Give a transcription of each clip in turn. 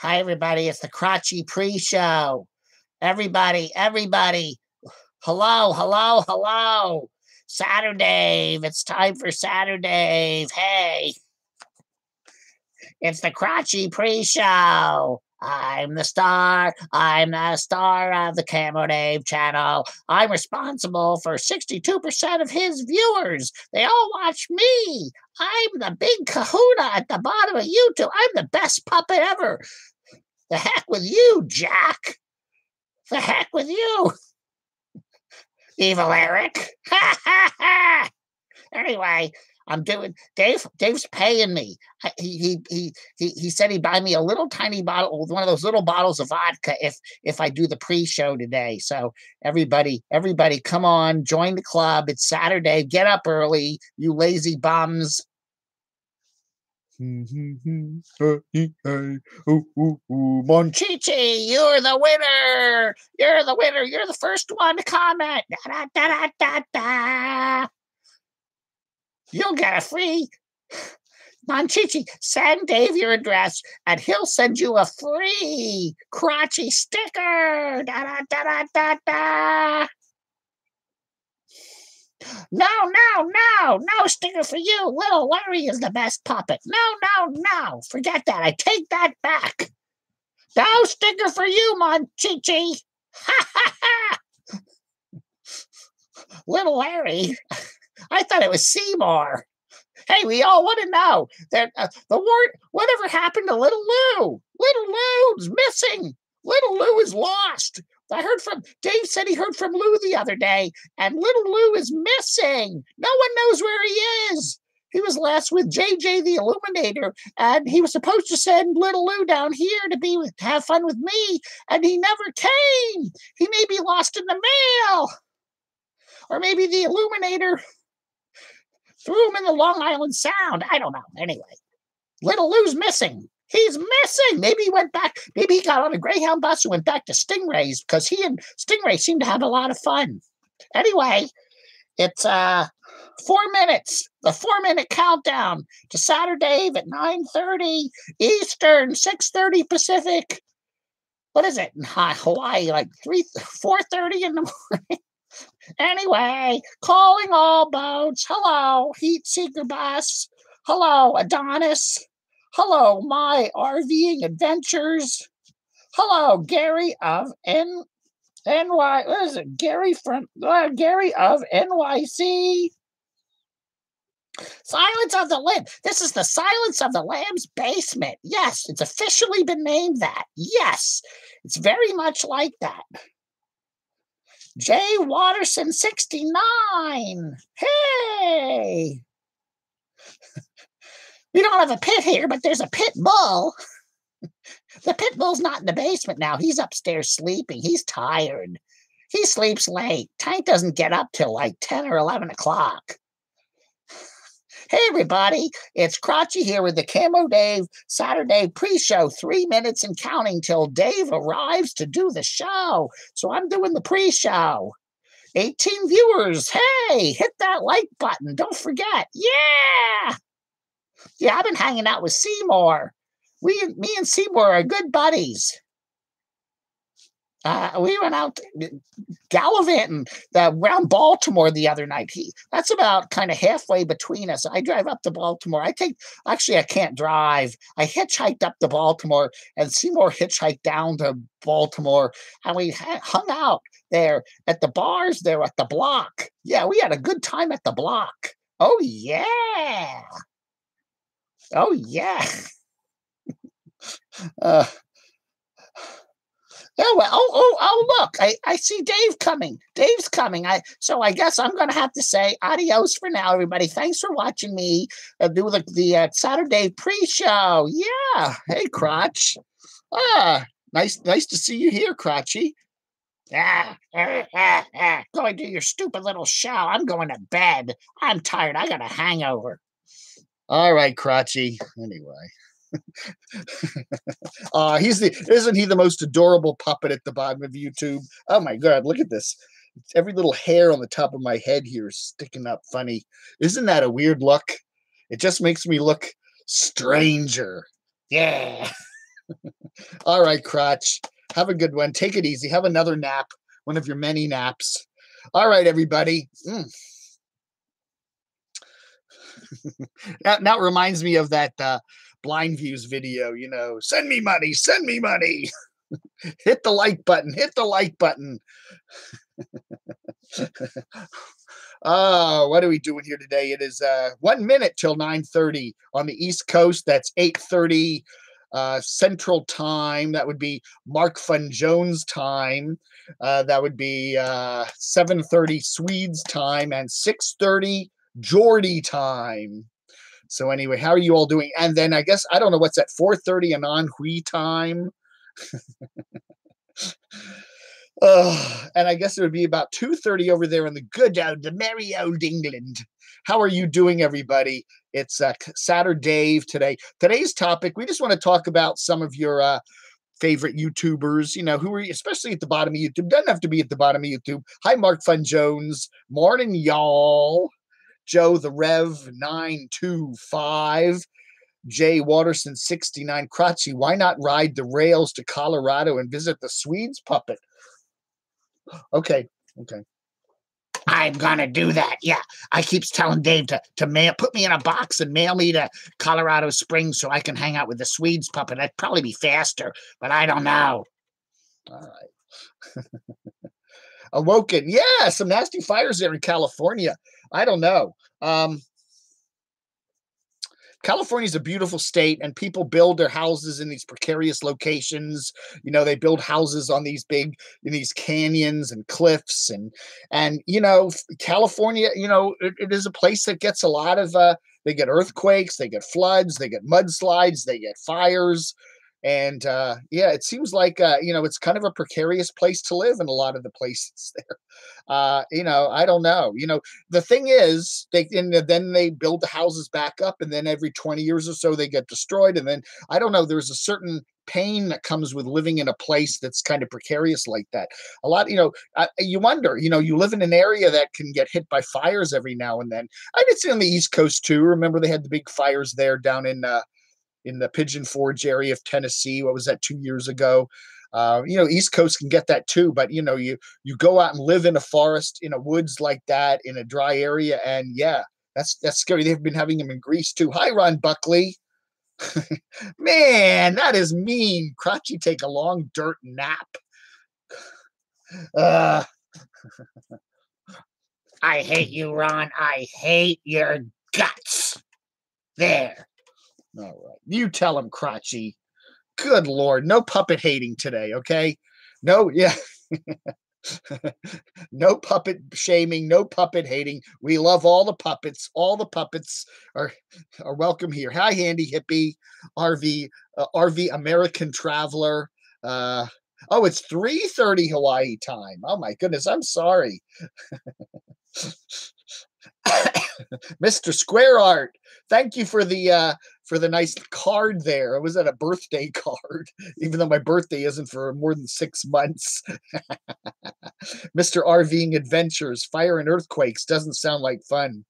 Hi, everybody. It's the Crotchy pre-show. Everybody. Hello. SaturDAVE. It's time for SaturDAVE. Hey, it's the Crotchy pre-show. I'm the star of the CampervanDAVE channel. I'm responsible for 62% of his viewers. They all watch me. I'm the big kahuna at the bottom of YouTube. I'm the best puppet ever. The heck with you, Jack. The heck with you, Evil Eric. Anyway, I'm doing. Dave's paying me. He said he'd buy me a little tiny bottle, one of those little bottles of vodka, if I do the pre-show today. So everybody, come on, join the club. It's Saturday. Get up early, you lazy bums. Monchichi, you're the winner. You're the first one to comment. You'll get a free. Monchichi, send Dave your address and he'll send you a free Crotchy sticker. No sticker for you. Little Larry is the best puppet. No. Forget that. I take that back. No sticker for you, Monchichi. Little Larry. I thought it was Seymour. Hey, we all want to know that the word. Whatever happened to Little Lou? Little Lou's missing. Little Lou is lost. I heard from Dave. Said he heard from Lou the other day, and Little Lou is missing. No one knows where he is. He was last with JJ the Illuminator, and he was supposed to send Little Lou down here to have fun with me, and he never came. He may be lost in the mail, or maybe the Illuminator threw him in the Long Island Sound. I don't know. Anyway, Little Lou's missing. He's missing. Maybe he went back. Maybe he got on a Greyhound bus and went back to Stingrays because he and Stingray seem to have a lot of fun. Anyway, it's 4 minutes. The 4-minute countdown to SaturDAVE at 9:30 Eastern, 6:30 Pacific. What is it in Hawaii? Like 4:30 in the morning. Anyway, calling all boats. Hello, Heat Seeker Bus. Hello, Adonis. Hello, my RVing adventures. Hello, Gary of NY. What is it? Gary of NYC. Silence of the Lamb. This is the Silence of the Lamb's basement. Yes, it's officially been named that. Yes, it's very much like that. Jay Watterson 69. Hey. We don't have a pit here, but there's a pit bull. The pit bull's not in the basement now. He's upstairs sleeping. He's tired. He sleeps late. Tank doesn't get up till like 10 or 11 o'clock. Hey, everybody. It's Crotchy here with the CampervanDAVE SaturDAVE pre-show. 3 minutes and counting till Dave arrives to do the show. So I'm doing the pre-show. 18 viewers. Hey, hit that like button. Don't forget. Yeah. Yeah, I've been hanging out with Seymour. Me and Seymour are good buddies. We went out gallivanting around Baltimore the other night. That's about kind of halfway between us. I drive up to Baltimore. Actually, I can't drive. I hitchhiked up to Baltimore, and Seymour hitchhiked down to Baltimore, and we hung out there at the bars there at the block. Yeah, we had a good time at the block. Oh, yeah. Oh, yeah. Oh, well, look, I see Dave coming. Dave's coming. So I guess I'm going to have to say adios for now, everybody. Thanks for watching me do the SaturDAVE pre-show. Yeah. Hey, Crotch. Nice to see you here, Crotchy. Go and do your stupid little show. I'm going to bed. I'm tired. I got a hangover. All right, Crotchy. Anyway. Isn't he the most adorable puppet at the bottom of YouTube? Oh my God, look at this. Every little hair on the top of my head here is sticking up funny. Isn't that a weird look? It just makes me look stranger. Yeah. All right, Crotch. Have a good one. Take it easy. Have another nap, one of your many naps. All right, everybody. Now it reminds me of that Blind Views video, send me money, send me money. Hit the like button, hit the like button. What are we doing here today? It is 1 minute till 9:30 on the East Coast. That's 8:30 Central Time. That would be Mark Fun Jones time. That would be 7:30 Swedes time and 6:30 Geordie time. So anyway, how are you all doing? And then I guess I don't know what's at 4:30 Anon Hui time. And I guess it would be about 2:30 over there in the merry old England. How are you doing, everybody? It's SaturDAVE today. Today's topic, we just want to talk about some of your favorite YouTubers, who are especially at the bottom of YouTube. Doesn't have to be at the bottom of YouTube. Hi, Mark Fun Jones. Morning, y'all. Joe the Rev 925. Jay Waterson 69. Crotchy, why not ride the rails to Colorado and visit the Swedes puppet? Okay. I'm gonna do that. Yeah, I keeps telling Dave to put me in a box and mail me to Colorado Springs so I can hang out with the Swedes puppet. That'd probably be faster, but I don't know. All right. Awoken. Yeah, some nasty fires there in California. I don't know. California is a beautiful state, and people build their houses in these precarious locations. They build houses on these in these canyons and cliffs, and California, it is a place that gets a lot of. They get earthquakes, they get floods, they get mudslides, they get fires. And it seems like it's kind of a precarious place to live in a lot of the places there. I don't know. The thing is, then they build the houses back up, and then every 20 years or so they get destroyed. And then I don't know. There's a certain pain that comes with living in a place that's kind of precarious like that. A lot, you wonder. You live in an area that can get hit by fires every now and then. I did see on the East Coast too. Remember they had the big fires there down in the Pigeon Forge area of Tennessee. What was that, 2 years ago? East Coast can get that too, but you go out and live in a forest, in a woods like that, in a dry area, and yeah, that's scary. They've been having them in Greece too. Hi, Ron Buckley. Man, that is mean. Crotchy, take a long dirt nap. I hate you, Ron. I hate your guts. There. All right. You tell him, Crotchy. Good Lord. No puppet hating today, okay? No, yeah. No puppet shaming, no puppet hating. We love all the puppets. All the puppets are welcome here. Hi, Handy Hippie, RV American Traveler. It's 3:30 Hawaii time. Oh my goodness, I'm sorry. Mr. Square Art, thank you for the nice card there. It was at a birthday card, even though my birthday isn't for more than 6 months. Mr. RVing Adventures, Fire and Earthquakes doesn't sound like fun.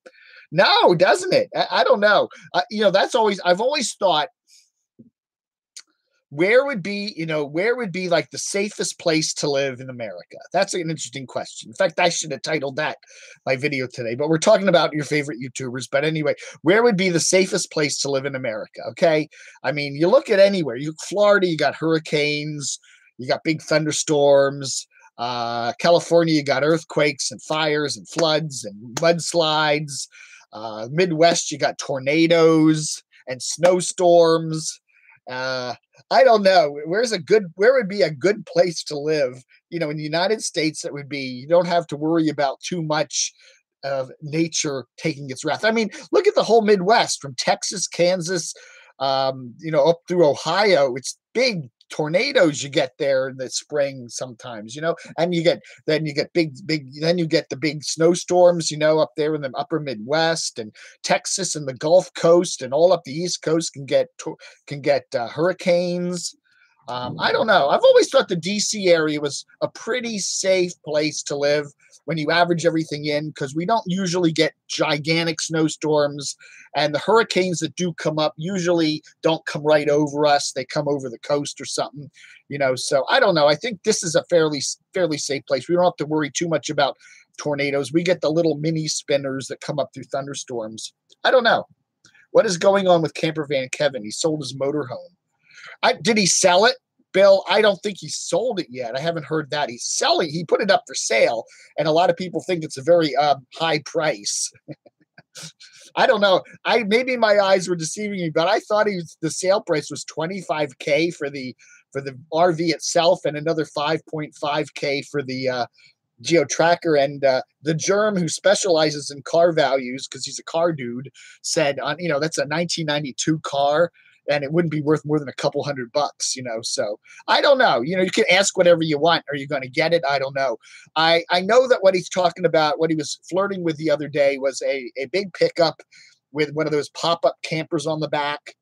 No, doesn't it? I don't know. I've always thought, where would be like the safest place to live in America? That's an interesting question. In fact, I should have titled that my video today, but we're talking about your favorite YouTubers. But anyway, where would be the safest place to live in America? Okay. I mean, you look at anywhere. Florida, you got hurricanes, you got big thunderstorms. California, you got earthquakes and fires and floods and mudslides. Midwest, you got tornadoes and snowstorms. I don't know. Where would be a good place to live? In the United States, it would be, you don't have to worry about too much of nature taking its wrath. I mean, look at the whole Midwest, from Texas, Kansas, up through Ohio. It's big tornadoes you get there in the spring sometimes, and you get the big snowstorms, up there in the upper Midwest, and Texas and the Gulf Coast and all up the East Coast can get hurricanes. I don't know. I've always thought the DC area was a pretty safe place to live when you average everything in, because we don't usually get gigantic snowstorms, and the hurricanes that do come up usually don't come right over us. They come over the coast or something, you know. So I don't know. I think this is a fairly safe place. We don't have to worry too much about tornadoes. We get the little mini spinners that come up through thunderstorms. I don't know. What is going on with Campervan Kevin? He sold his motorhome. Did he sell it, Bill? I don't think he sold it yet. I haven't heard that. He's selling. He put it up for sale, and a lot of people think it's a very high price. I don't know. Maybe my eyes were deceiving me, but I thought the sale price was $25K for the RV itself, and another $5.5K for the Geo Tracker. And the Germ, who specializes in car values because he's a car dude, said, you know, that's a 1992 car, and it wouldn't be worth more than a couple $100, you know. So I don't know. You know, you can ask whatever you want. Are you going to get it? I don't know. I know that what he's talking about, what he was flirting with the other day, was a big pickup with one of those pop-up campers on the back.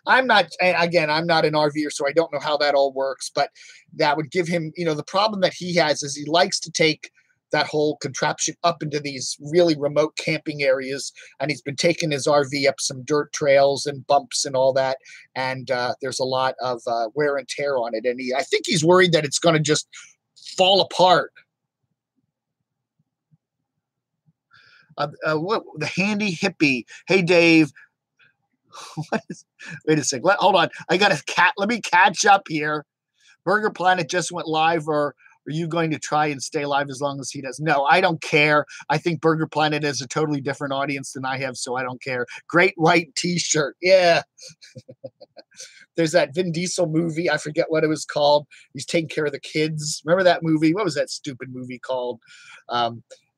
I'm not an RVer, so I don't know how that all works, but that would give him, you know, the problem that he has is he likes to take that whole contraption up into these really remote camping areas, and he's been taking his RV up some dirt trails and bumps and all that, and there's a lot of wear and tear on it, and I think he's worried that it's going to just fall apart. The handy hippie. Hey, Dave. Wait a second. Hold on. Let me catch up here. Burger Planet just went live, or are you going to try and stay live as long as he does? No, I don't care. I think Burger Planet has a totally different audience than I have, so I don't care. Great white t-shirt. Yeah. There's that Vin Diesel movie. I forget what it was called. He's taking care of the kids. Remember that movie? What was that stupid movie called?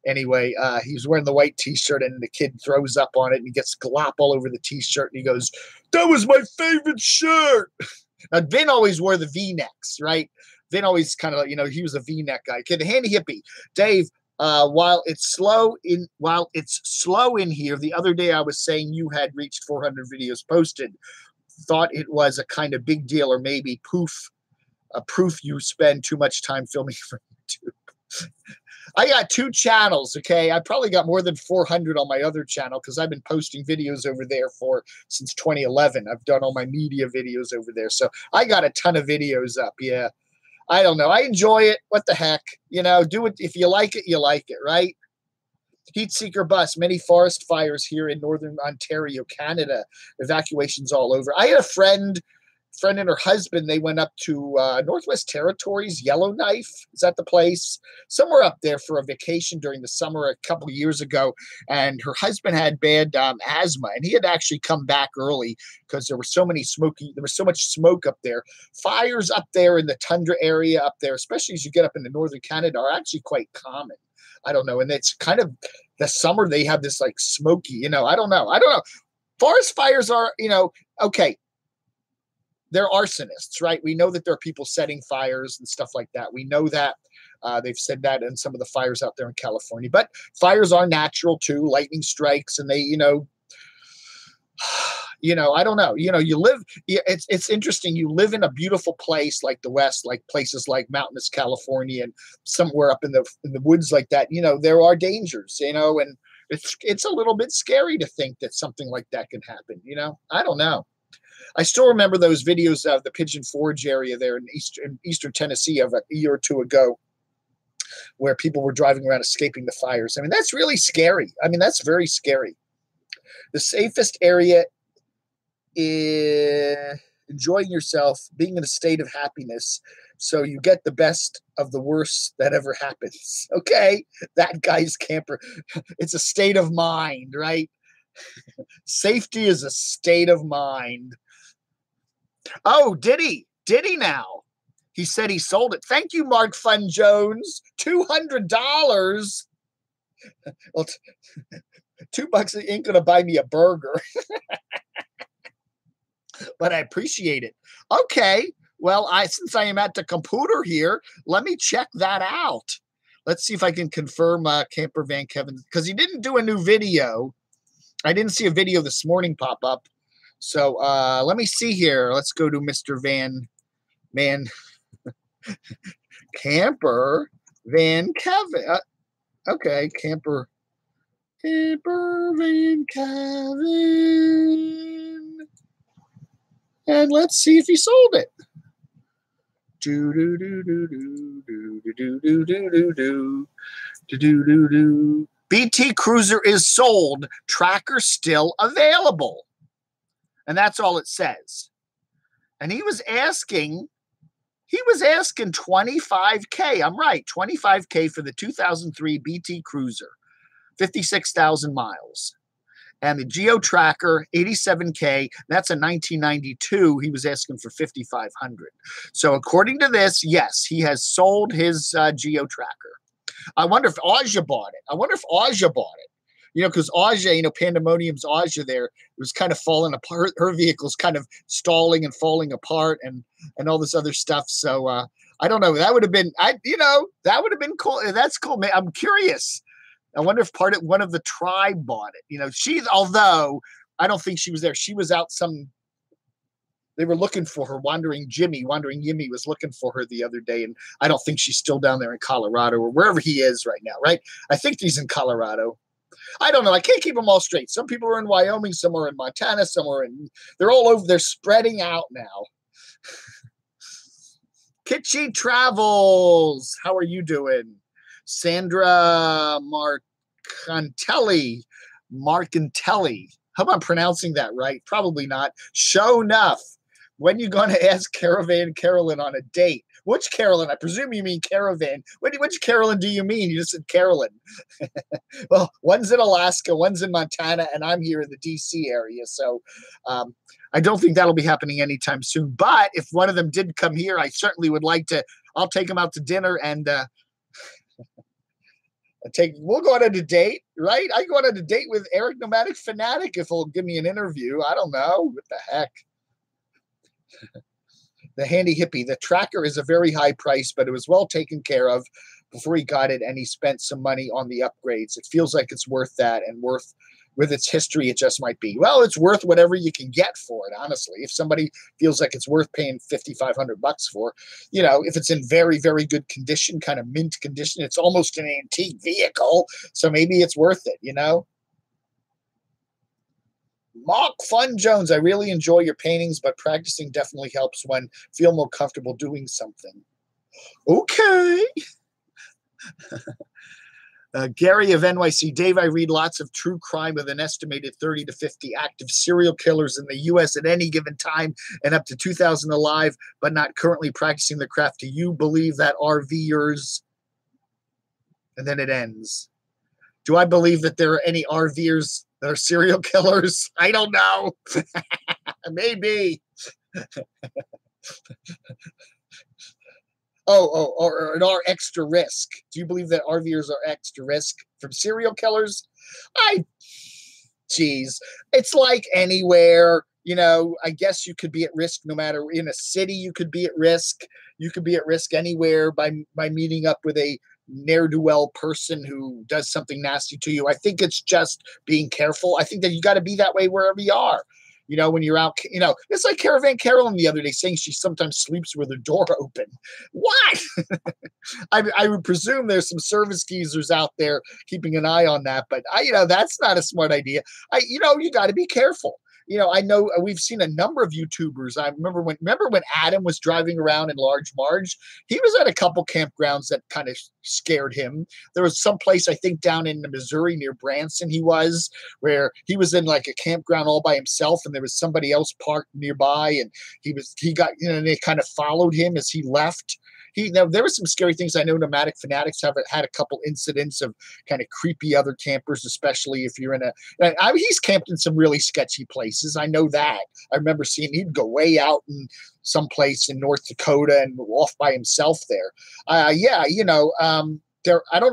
Anyway, he was wearing the white t-shirt, and the kid throws up on it, and he gets glop all over the t-shirt, and he goes, "That was my favorite shirt." Now, Vin always wore the V-necks, right? Vin always kind of, you know, he was a V-neck guy. Okay, the handy hippie. Dave, while it's slow in here, the other day I was saying you had reached 400 videos posted. Thought it was a kind of big deal, or maybe proof you spend too much time filming for YouTube. I got 2 channels, okay? I probably got more than 400 on my other channel because I've been posting videos over there since 2011. I've done all my media videos over there. So I got a ton of videos up, yeah. I don't know. I enjoy it. What the heck? You know, do it. If you like it, you like it, right? Heat seeker bus. Many forest fires here in northern Ontario, Canada. Evacuations all over. I had a friend and her husband, they went up to Northwest Territories, Yellowknife. Is that the place? Somewhere up there for a vacation during the summer a couple of years ago. And her husband had bad asthma, and he had actually come back early because there was so much smoke up there. Fires up there in the tundra area up there, especially as you get up into northern Canada, are actually quite common. I don't know. And it's kind of the summer, they have this like smoky, you know, I don't know. Forest fires are, you know, okay. They're arsonists, right? We know that there are people setting fires and stuff like that. We know that. They've said that in some of the fires out there in California. But fires are natural too. Lightning strikes, and they, you know, I don't know. You know, it's interesting. You live in a beautiful place like the West, like places like mountainous California and somewhere up in the woods like that. You know, there are dangers, you know, and it's a little bit scary to think that something like that can happen. You know, I don't know. I still remember those videos of the Pigeon Forge area there in eastern Tennessee of a year or 2 ago, where people were driving around escaping the fires. I mean, that's really scary. I mean, that's very scary. The safest area is enjoying yourself, being in a state of happiness, so you get the best of the worst that ever happens. Okay, that guy's camper. It's a state of mind, right? Safety is a state of mind. Oh, did he? Did he now? He said he sold it. Thank you, Mark Fun Jones. $200. Well, $2 ain't going to buy me a burger. But I appreciate it. Okay. Well, since I am at the computer here, let me check that out. Let's see if I can confirm Campervan Kevin, because he didn't do a new video. I didn't see a video this morning pop up. So let me see here. Let's go to Mr. Campervan Kevin. Okay, Campervan Kevin. And let's see if he sold it. Do do do do do do do do do do do do do do. BT Cruiser is sold. Tracker still available. And that's all it says. And he was asking 25K. I'm right, 25K for the 2003 BT Cruiser, 56,000 miles. And the Geo Tracker, 87K. That's a 1992. He was asking for 5,500. So according to this, yes, he has sold his Geo Tracker. I wonder if Aja bought it. You know, because Aja, you know, Pandemonium's Aja there, it was kind of falling apart. Her vehicle's kind of stalling and falling apart and all this other stuff. So I don't know. That would have been, that would have been cool. That's cool, man. I'm curious. I wonder if one of the tribe bought it. You know, although I don't think she was there. She was out they were looking for her. Wandering Yimmy was looking for her the other day. And I don't think she's still down there in Colorado or wherever he is right now, right? I think he's in Colorado. I don't know. I can't keep them all straight. Some people are in Wyoming, some are in Montana, they're all over. They're spreading out now. Kitschy Travels. How are you doing? Sandra Marcantelli. Hope I'm pronouncing that right. Probably not. Show enough. When you going to ask Caravan Carolyn on a date? Which Carolyn? I presume you mean Caravan. Which Carolyn do you mean? You just said Carolyn. Well, one's in Alaska, one's in Montana, and I'm here in the D.C. area. So I don't think that'll be happening anytime soon. But if one of them did come here, I certainly would like to. I'll take them out to dinner and we'll go on a date, right? I go on a date with Eric Nomadic Fanatic if he'll give me an interview. I don't know. What the heck? The Handy Hippie. The Tracker is a very high price, but it was well taken care of before he got it, and he spent some money on the upgrades. It feels like it's worth that, and with its history, it just might be. Well, it's worth whatever you can get for it, honestly. If somebody feels like it's worth paying $5,500 for, you know, if it's in very, very good condition, kind of mint condition, it's almost an antique vehicle, so maybe it's worth it, you know? Mark Fun Jones, I really enjoy your paintings, but practicing definitely helps when feel more comfortable doing something. Okay. Gary of NYC. Dave, I read lots of true crime with an estimated 30 to 50 active serial killers in the U.S. at any given time and up to 2,000 alive, but not currently practicing the craft. Do you believe that RVers? And then it ends. Do I believe that there are any RVers that are serial killers? I don't know. Maybe. Or an R extra risk. Do you believe that RVers are extra risk from serial killers? Geez, it's like anywhere. You know, I guess you could be at risk no matter in a city. You could be at risk. You could be at risk anywhere by meeting up with a ne'er-do-well person who does something nasty to you. I think it's just being careful. I think that you got to be that way wherever you are. You know, when you're out, you know, it's like Caravan Carolyn the other day saying she sometimes sleeps with her door open. What? I would presume there's some service geezers out there keeping an eye on that, but that's not a smart idea. You got to be careful. You know, I know we've seen a number of YouTubers. I remember when Adam was driving around in Large Marge, he was at a couple campgrounds that kind of scared him. There was some place, I think, down in Missouri near Branson where he was in like a campground all by himself, and there was somebody else parked nearby, and and they kind of followed him as he left. There were some scary things. I know Nomadic Fanatics have had a couple incidents of kind of creepy other campers, especially if you're he's camped in some really sketchy places. I know that. I remember seeing he'd go way out in some place in North Dakota and off by himself there. I don't know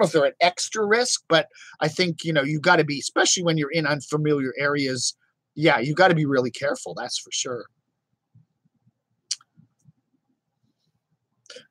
if they're at extra risk, but I think, you've got to be, especially when you're in unfamiliar areas. Yeah, you've got to be really careful. That's for sure.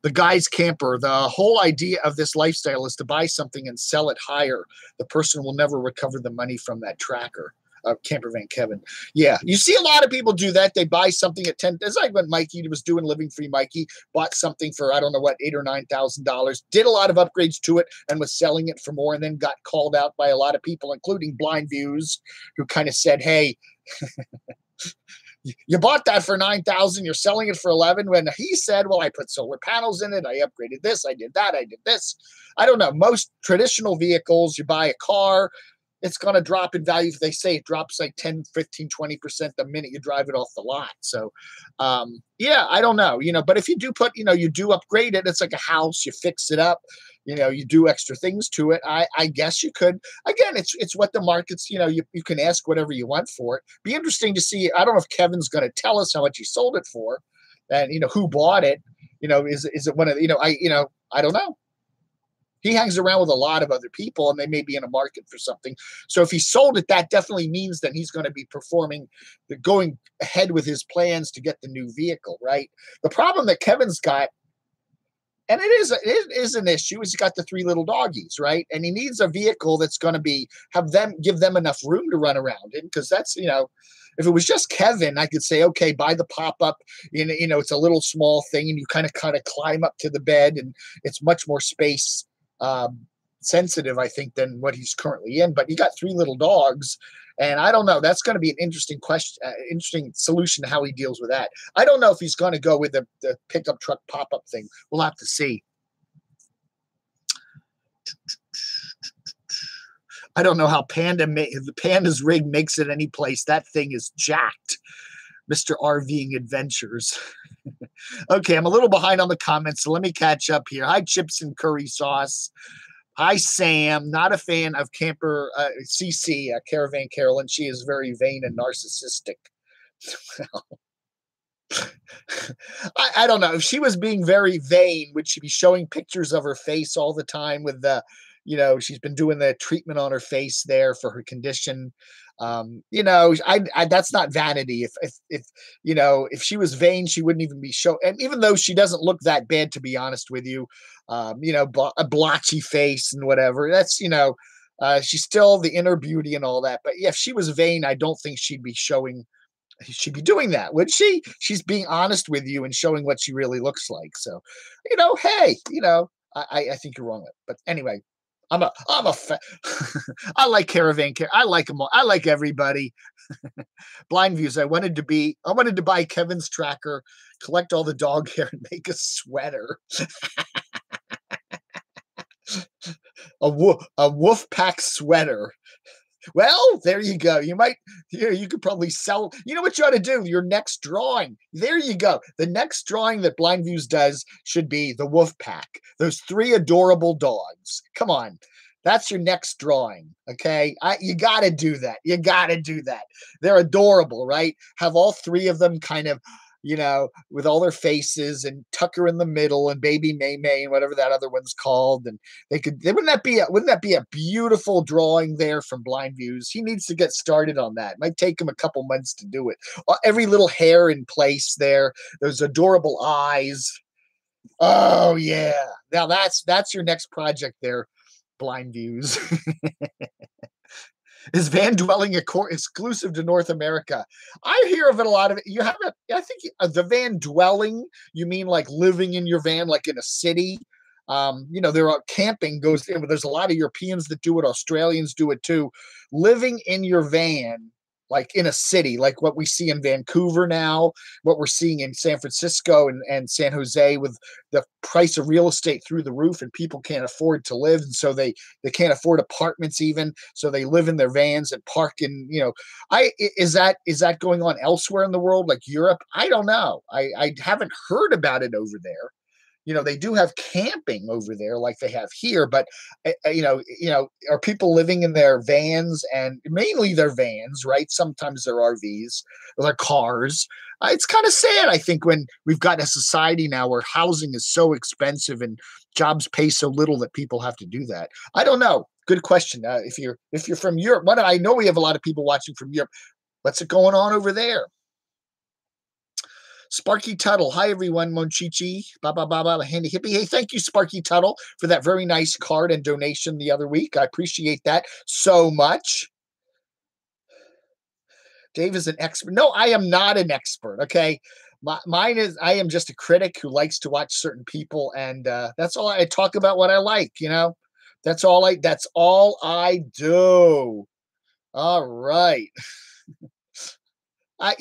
The guy's camper. The whole idea of this lifestyle is to buy something and sell it higher. The person will never recover the money from that tracker. Campervan Kevin. Yeah, you see a lot of people do that. They buy something at 10. It's like when Mikey was doing Living Free. Mikey bought something for I don't know what, $8,000 or $9,000. Did a lot of upgrades to it and was selling it for more, and then got called out by a lot of people, including Blind Views, who kind of said, "Hey, you bought that for 9,000. You're selling it for 11." When he said, "Well, I put solar panels in it. I upgraded this. I did that. I did this." I don't know. Most traditional vehicles, you buy a car, it's going to drop in value. They say it drops like 10, 15, 20% the minute you drive it off the lot. So, yeah, I don't know, but if you do put, you do upgrade it, it's like a house, you fix it up, you do extra things to it. I guess you could, again, it's what the market's, you can ask whatever you want for it. Be interesting to see. I don't know if Kevin's going to tell us how much he sold it for and, who bought it, is it one of, I don't know. He hangs around with a lot of other people, and they may be in a market for something. So if he sold it, that definitely means that he's going to be going ahead with his plans to get the new vehicle, right? The problem that Kevin's got, and it is an issue, is he's got the 3 little doggies, right? And he needs a vehicle that's going to give them enough room to run around in, because that's, if it was just Kevin, I could say, okay, buy the pop-up, it's a little small thing, and you kind of climb up to the bed, and it's much more space sensitive, I think, than what he's currently in. But you got 3 little dogs, and I don't know. That's going to be an interesting question, interesting solution to how he deals with that. I don't know if he's going to go with the pickup truck pop-up thing. We'll have to see. I don't know how the Panda's rig makes it any place. That thing is jacked. Mr. RVing Adventures. Okay, I'm a little behind on the comments, so let me catch up here. Hi, Chips and Curry Sauce. Hi, Sam. Not a fan of CC, Caravan Carolyn. She is very vain and narcissistic. I don't know. If she was being very vain, would she be showing pictures of her face all the time with the, she's been doing the treatment on her face there for her condition. That's not vanity. If she was vain, she wouldn't even be and even though she doesn't look that bad, to be honest with you, a blotchy face and whatever, that's, she's still the inner beauty and all that. But yeah, if she was vain, I don't think she'd be doing that, would she? She's being honest with you and showing what she really looks like. So, hey, I think you're wrong. But anyway, I like Caravan Care. I like them all. I like everybody. Blind Views. I wanted to buy Kevin's tracker, collect all the dog hair, and make a sweater. a wolf pack sweater. Well, there you go. You could probably sell. You know what you ought to do? Your next drawing. There you go. The next drawing that Blind Views does should be the wolf pack. Those 3 adorable dogs. Come on. That's your next drawing. Okay. You got to do that. You got to do that. They're adorable, right? Have all 3 of them kind of, with all their faces, and Tucker in the middle, and Baby May May, and whatever that other one's called. And wouldn't that be a beautiful drawing there from Blind Views? He needs to get started on that. It might take him a couple months to do it. Every little hair in place there, those adorable eyes. Oh yeah. Now that's your next project there, Blind Views. Is van dwelling exclusive to North America? I hear of it a lot of it. You have it. I think the van dwelling, you mean like living in your van, like in a city. There are camping goes. There's a lot of Europeans that do it. Australians do it too. Living in your van, like in a city, like what we see in Vancouver now, what we're seeing in San Francisco and San Jose, with the price of real estate through the roof, and people can't afford to live. And so they can't afford apartments even. So they live in their vans and park in, is that going on elsewhere in the world, like Europe? I don't know. I haven't heard about it over there. They do have camping over there like they have here, but are people living in their vans, and mainly their vans, right? Sometimes they're RVs or their cars. It's kind of sad, I think, when we've got a society now where housing is so expensive and jobs pay so little that people have to do that. I don't know. Good question. If you're from Europe, I know we have a lot of people watching from Europe. What's it going on over there? Sparky Tuttle. Hi, everyone. Monchichi. Ba, handy hippie. Hey, thank you, Sparky Tuttle, for that very nice card and donation the other week. I appreciate that so much. Dave is an expert. No, I am not an expert. Okay. Mine is, I am just a critic who likes to watch certain people. And that's all. I talk about what I like, that's all I do. All right. I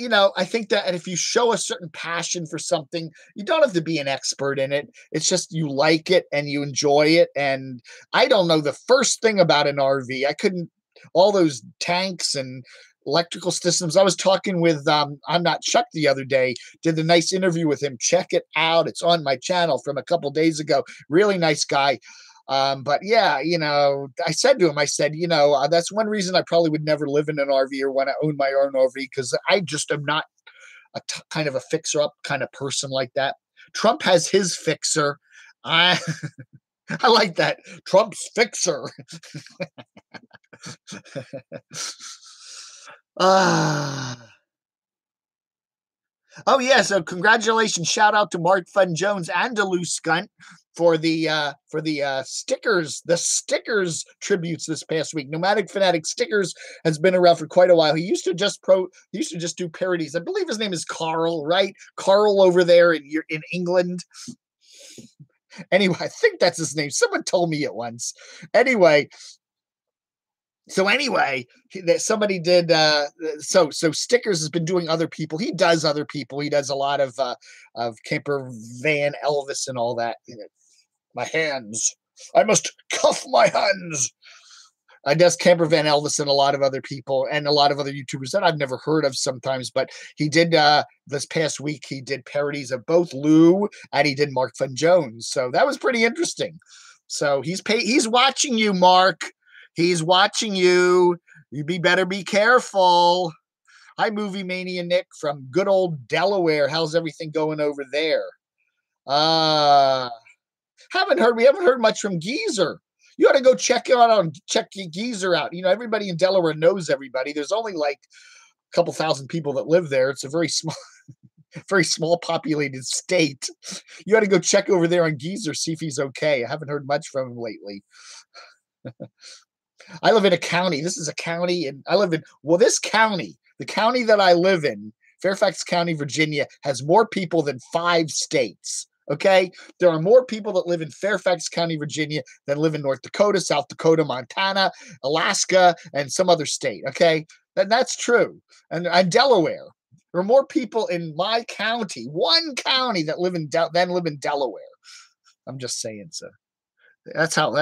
think that if you show a certain passion for something, you don't have to be an expert in it. It's just you like it and you enjoy it. And I don't know the first thing about an RV. I couldn't, all those tanks and electrical systems. I was talking with I'm Not Chuck the other day, did a nice interview with him. Check it out. It's on my channel from a couple days ago. Really nice guy. But yeah, I said to him, I said, that's one reason I probably would never live in an RV or want to own my own RV, because I just am not kind of a fixer up kind of person like that. Trump has his fixer. I I like that. Trump's fixer. Oh yeah, so congratulations, shout out to Mark Fun Jones and Deleuze Skunt for the stickers, tributes this past week. Nomadic Fanatic Stickers has been around for quite a while. He used to just do parodies. I believe his name is Carl, right? Carl over there in England. Anyway, I think that's his name. Someone told me it once. Anyway, somebody did so Stickers has been doing other people. He does other people. He does a lot of Campervan Elvis and all that. My hands. I must cuff my hands. I does Campervan Elvis and a lot of other people and a lot of other YouTubers that I've never heard of sometimes. But he did this past week, he did parodies of both Lou and he did Mark Fun Jones. So that was pretty interesting. So he's watching you, Mark. He's watching you. You better be careful. Hi, Movie Mania Nick from good old Delaware. How's everything going over there? We haven't heard much from Geezer. You ought to go check Geezer out. Everybody in Delaware knows everybody. There's only like a couple thousand people that live there. It's a very small populated state. You ought to go check over there on Geezer, see if he's okay. I haven't heard much from him lately. I live in a county. This is a county, and I live in, this county, the county that I live in, Fairfax County, Virginia, has more people than 5 states. Okay? There are more people that live in Fairfax County, Virginia than live in North Dakota, South Dakota, Montana, Alaska, and some other state. Okay? That's true. And Delaware. There are more people in my county, one county, that live in Delaware. I'm just saying so. That's how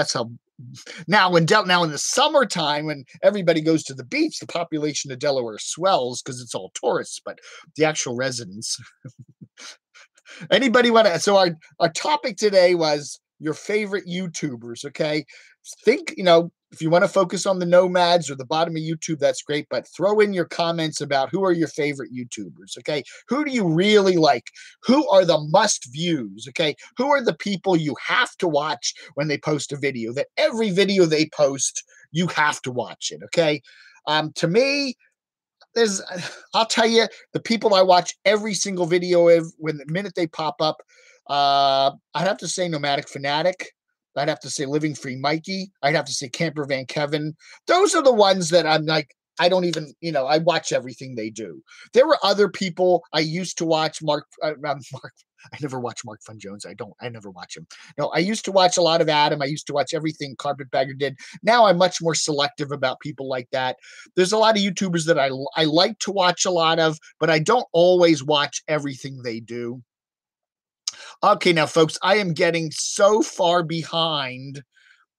now in the summertime, when everybody goes to the beach, the population of Delaware swells because it's all tourists, but the actual residents. Anybody want to? So our topic today was your favorite YouTubers. Okay, think, if you want to focus on the nomads or the bottom of YouTube, that's great. But throw in your comments about who are your favorite YouTubers. Okay, who do you really like? Who are the must views? Okay, who are the people you have to watch when they post a video? That every video they post, you have to watch it. Okay, to me, I'll tell you, the people I watch every single video of, when the minute they pop up, I'd have to say Nomadic Fanatic. I'd have to say Living Free Mikey. I'd have to say Campervan Kevin. Those are the ones that I'm like, I don't even, I watch everything they do. There were other people I used to watch. I never watch Mark Fun Jones. I never watch him. No, I used to watch a lot of Adam. I used to watch everything Carpetbagger did. Now I'm much more selective about people like that. There's a lot of YouTubers that I like to watch a lot of, but I don't always watch everything they do. Okay, now, folks, I am getting so far behind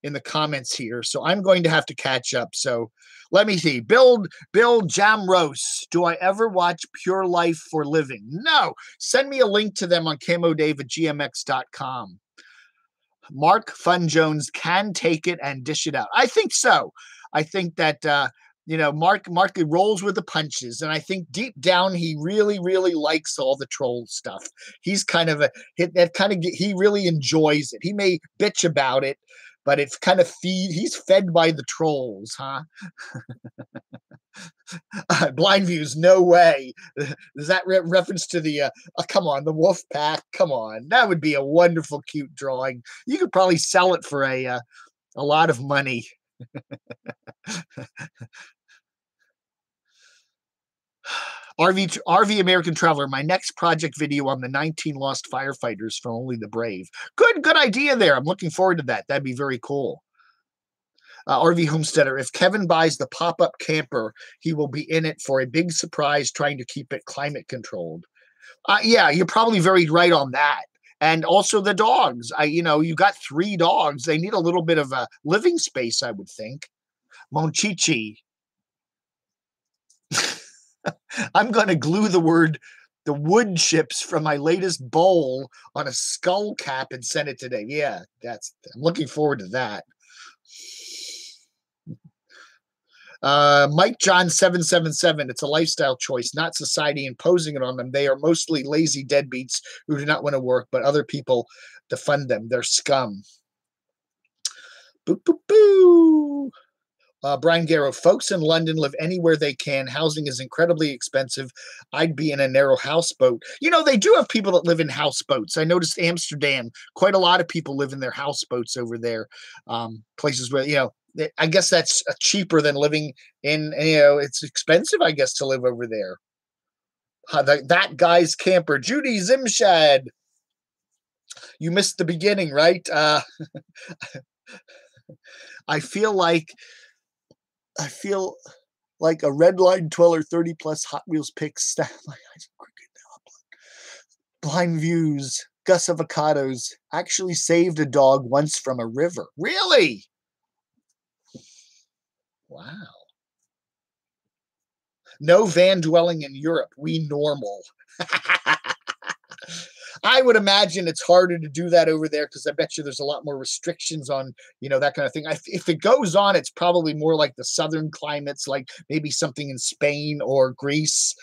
in the comments here, so I'm going to have to catch up. So let me see. Bill Jamrose. Do I ever watch Pure Life for Living? No. Send me a link to them on camodave@gmx.com. Mark Fun Jones can take it and dish it out. I think so. I think that Mark rolls with the punches, and I think deep down he really, really likes all the troll stuff. He's he really enjoys it. He may bitch about it, but it's kind of he's fed by the trolls, huh? Blind views, no way. Is that reference to the come on, the wolf pack? Come on, that would be a wonderful, cute drawing. You could probably sell it for a lot of money. RV American Traveler, my next project video on the 19 lost firefighters from Only the Brave. Good idea there. I'm looking forward to that. That'd be very cool. RV Homesteader, if Kevin buys the pop-up camper, he will be in it for a big surprise trying to keep it climate controlled. Yeah, you're probably very right on that. And also the dogs. You got 3 dogs. They need a little bit of a living space, I would think. Monchichi. I'm going to glue the wood chips from my latest bowl on a skull cap and send it today. Yeah, I'm looking forward to that. Mike John 777. It's a lifestyle choice, not society imposing it on them. They are mostly lazy deadbeats who do not want to work, but other people defund them. They're scum. Boo, boo, boo. Brian Garrow, folks in London live anywhere they can. Housing is incredibly expensive. I'd be in a narrow houseboat. They do have people that live in houseboats. I noticed Amsterdam, quite a lot of people live in their houseboats over there. Places where, I guess that's cheaper than living in, it's expensive, I guess, to live over there. That guy's camper. Judy Zimshad. You missed the beginning, right? I feel like a red line 12 or 30 plus Hot Wheels picks. My eyes are crooked now. Blind views. Gus Avocados actually saved a dog once from a river. Really? Wow. No van dwelling in Europe. We normal. I would imagine it's harder to do that over there because I bet you there's a lot more restrictions on, that kind of thing. If it goes on, it's probably more like the southern climates, like maybe something in Spain or Greece.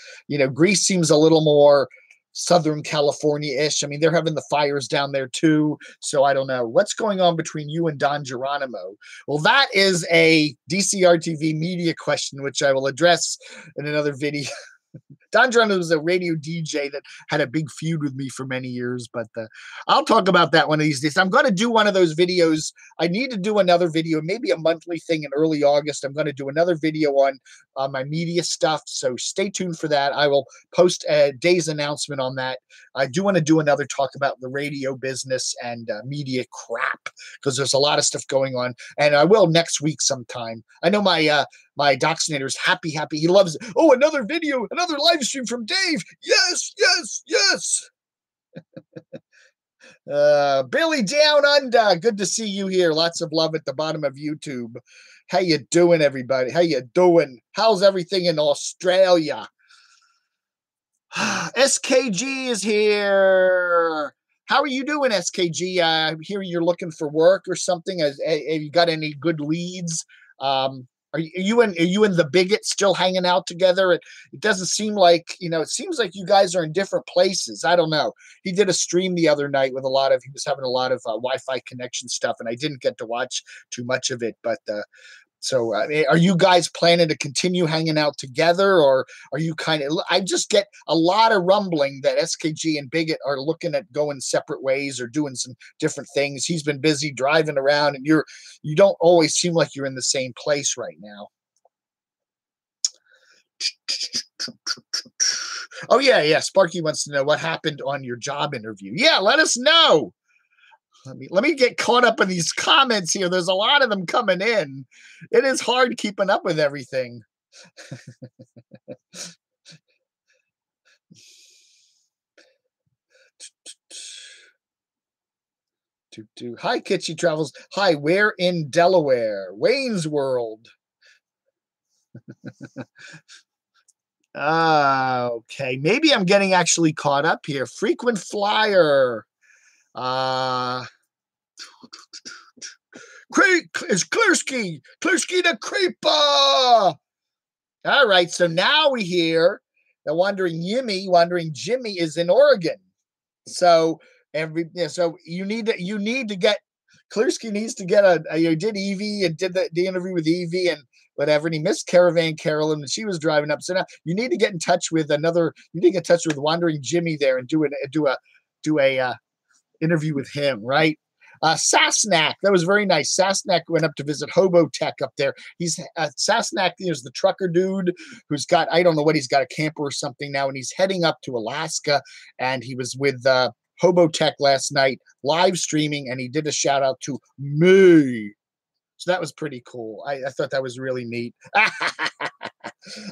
Greece seems a little more Southern California-ish. I mean, they're having the fires down there too. So I don't know. What's going on between you and Don Geronimo? Well, that is a DCR-TV media question, which I will address in another video. Don Geronimo was a radio DJ that had a big feud with me for many years, but I'll talk about that one of these days. I'm going to do one of those videos. I need to do another video, maybe a monthly thing in early August. I'm going to do another video on my media stuff, so stay tuned for that. I will post a day's announcement on that. I do want to do another talk about the radio business and media crap, because there's a lot of stuff going on, and I will next week sometime. I know my Doxinator is happy. He loves it. Oh, another video, another live stream from Dave. Yes. Billy Down Under. Good to see you here. Lots of love at the bottom of YouTube. How you doing, everybody? How you doing? How's everything in Australia? SKG is here. How are you doing, SKG? I hear you're looking for work or something. Have you got any good leads? Are you and the bigot still hanging out together? It doesn't seem like, it seems like you guys are in different places. I don't know. He did a stream the other night with he was having a lot of Wi-Fi connection stuff, and I didn't get to watch too much of it. But so are you guys planning to continue hanging out together, or are you I just get a lot of rumbling that SKG and Bigot are looking at going separate ways or doing some different things. He's been busy driving around, and you don't always seem like you're in the same place right now. Oh, yeah. Sparky wants to know what happened on your job interview. Yeah, let us know. Let me get caught up in these comments here. There's a lot of them coming in. It is hard keeping up with everything. Hi, Kitschy Travels. Hi, where in Delaware? Wayne's World. Okay, maybe I'm getting actually caught up here. Frequent flyer. Is Klersky the Creeper. All right, so now we hear the Wandering Jimmy is in Oregon. So so you need to get Klersky needs to get you did Evie and did the interview with Evie and whatever, and he missed Caravan Carolyn and she was driving up. So now you need to get in touch with Wandering Jimmy there and do a interview with him, right? Sasnak, that was very nice. Sasnak went up to visit Hobo Tech up there. He's Sasnak is the trucker dude who's got, I don't know what, he's got a camper or something now, and he's heading up to Alaska. And he was with Hobo Tech last night, live streaming, and he did a shout out to me. So that was pretty cool. I thought that was really neat.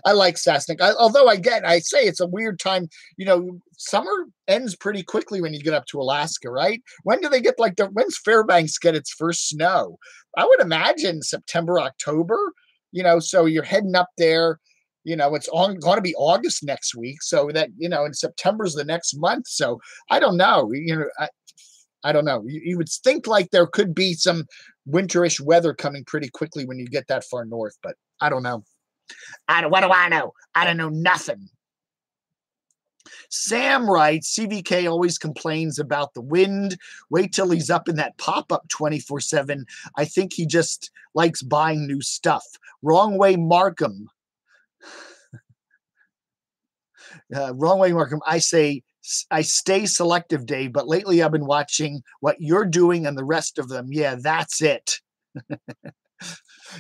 I like Sasnik. Although I say it's a weird time. You know, summer ends pretty quickly when you get up to Alaska, right? When do they get when's Fairbanks get its first snow? I would imagine September, October. You know, so you're heading up there. You know, it's going to be August next week. So that, you know, and September's the next month. So I don't know. You know, I don't know. You would think like there could be some winterish weather coming pretty quickly when you get that far north, but I don't know. What do I know? I don't know nothing. Sam writes, CVK always complains about the wind. Wait till he's up in that pop-up 24/7. I think he just likes buying new stuff. Wrong way, Markham. Wrong way, Markham. I stay selective, Dave, but lately I've been watching what you're doing and the rest of them. Yeah, that's it.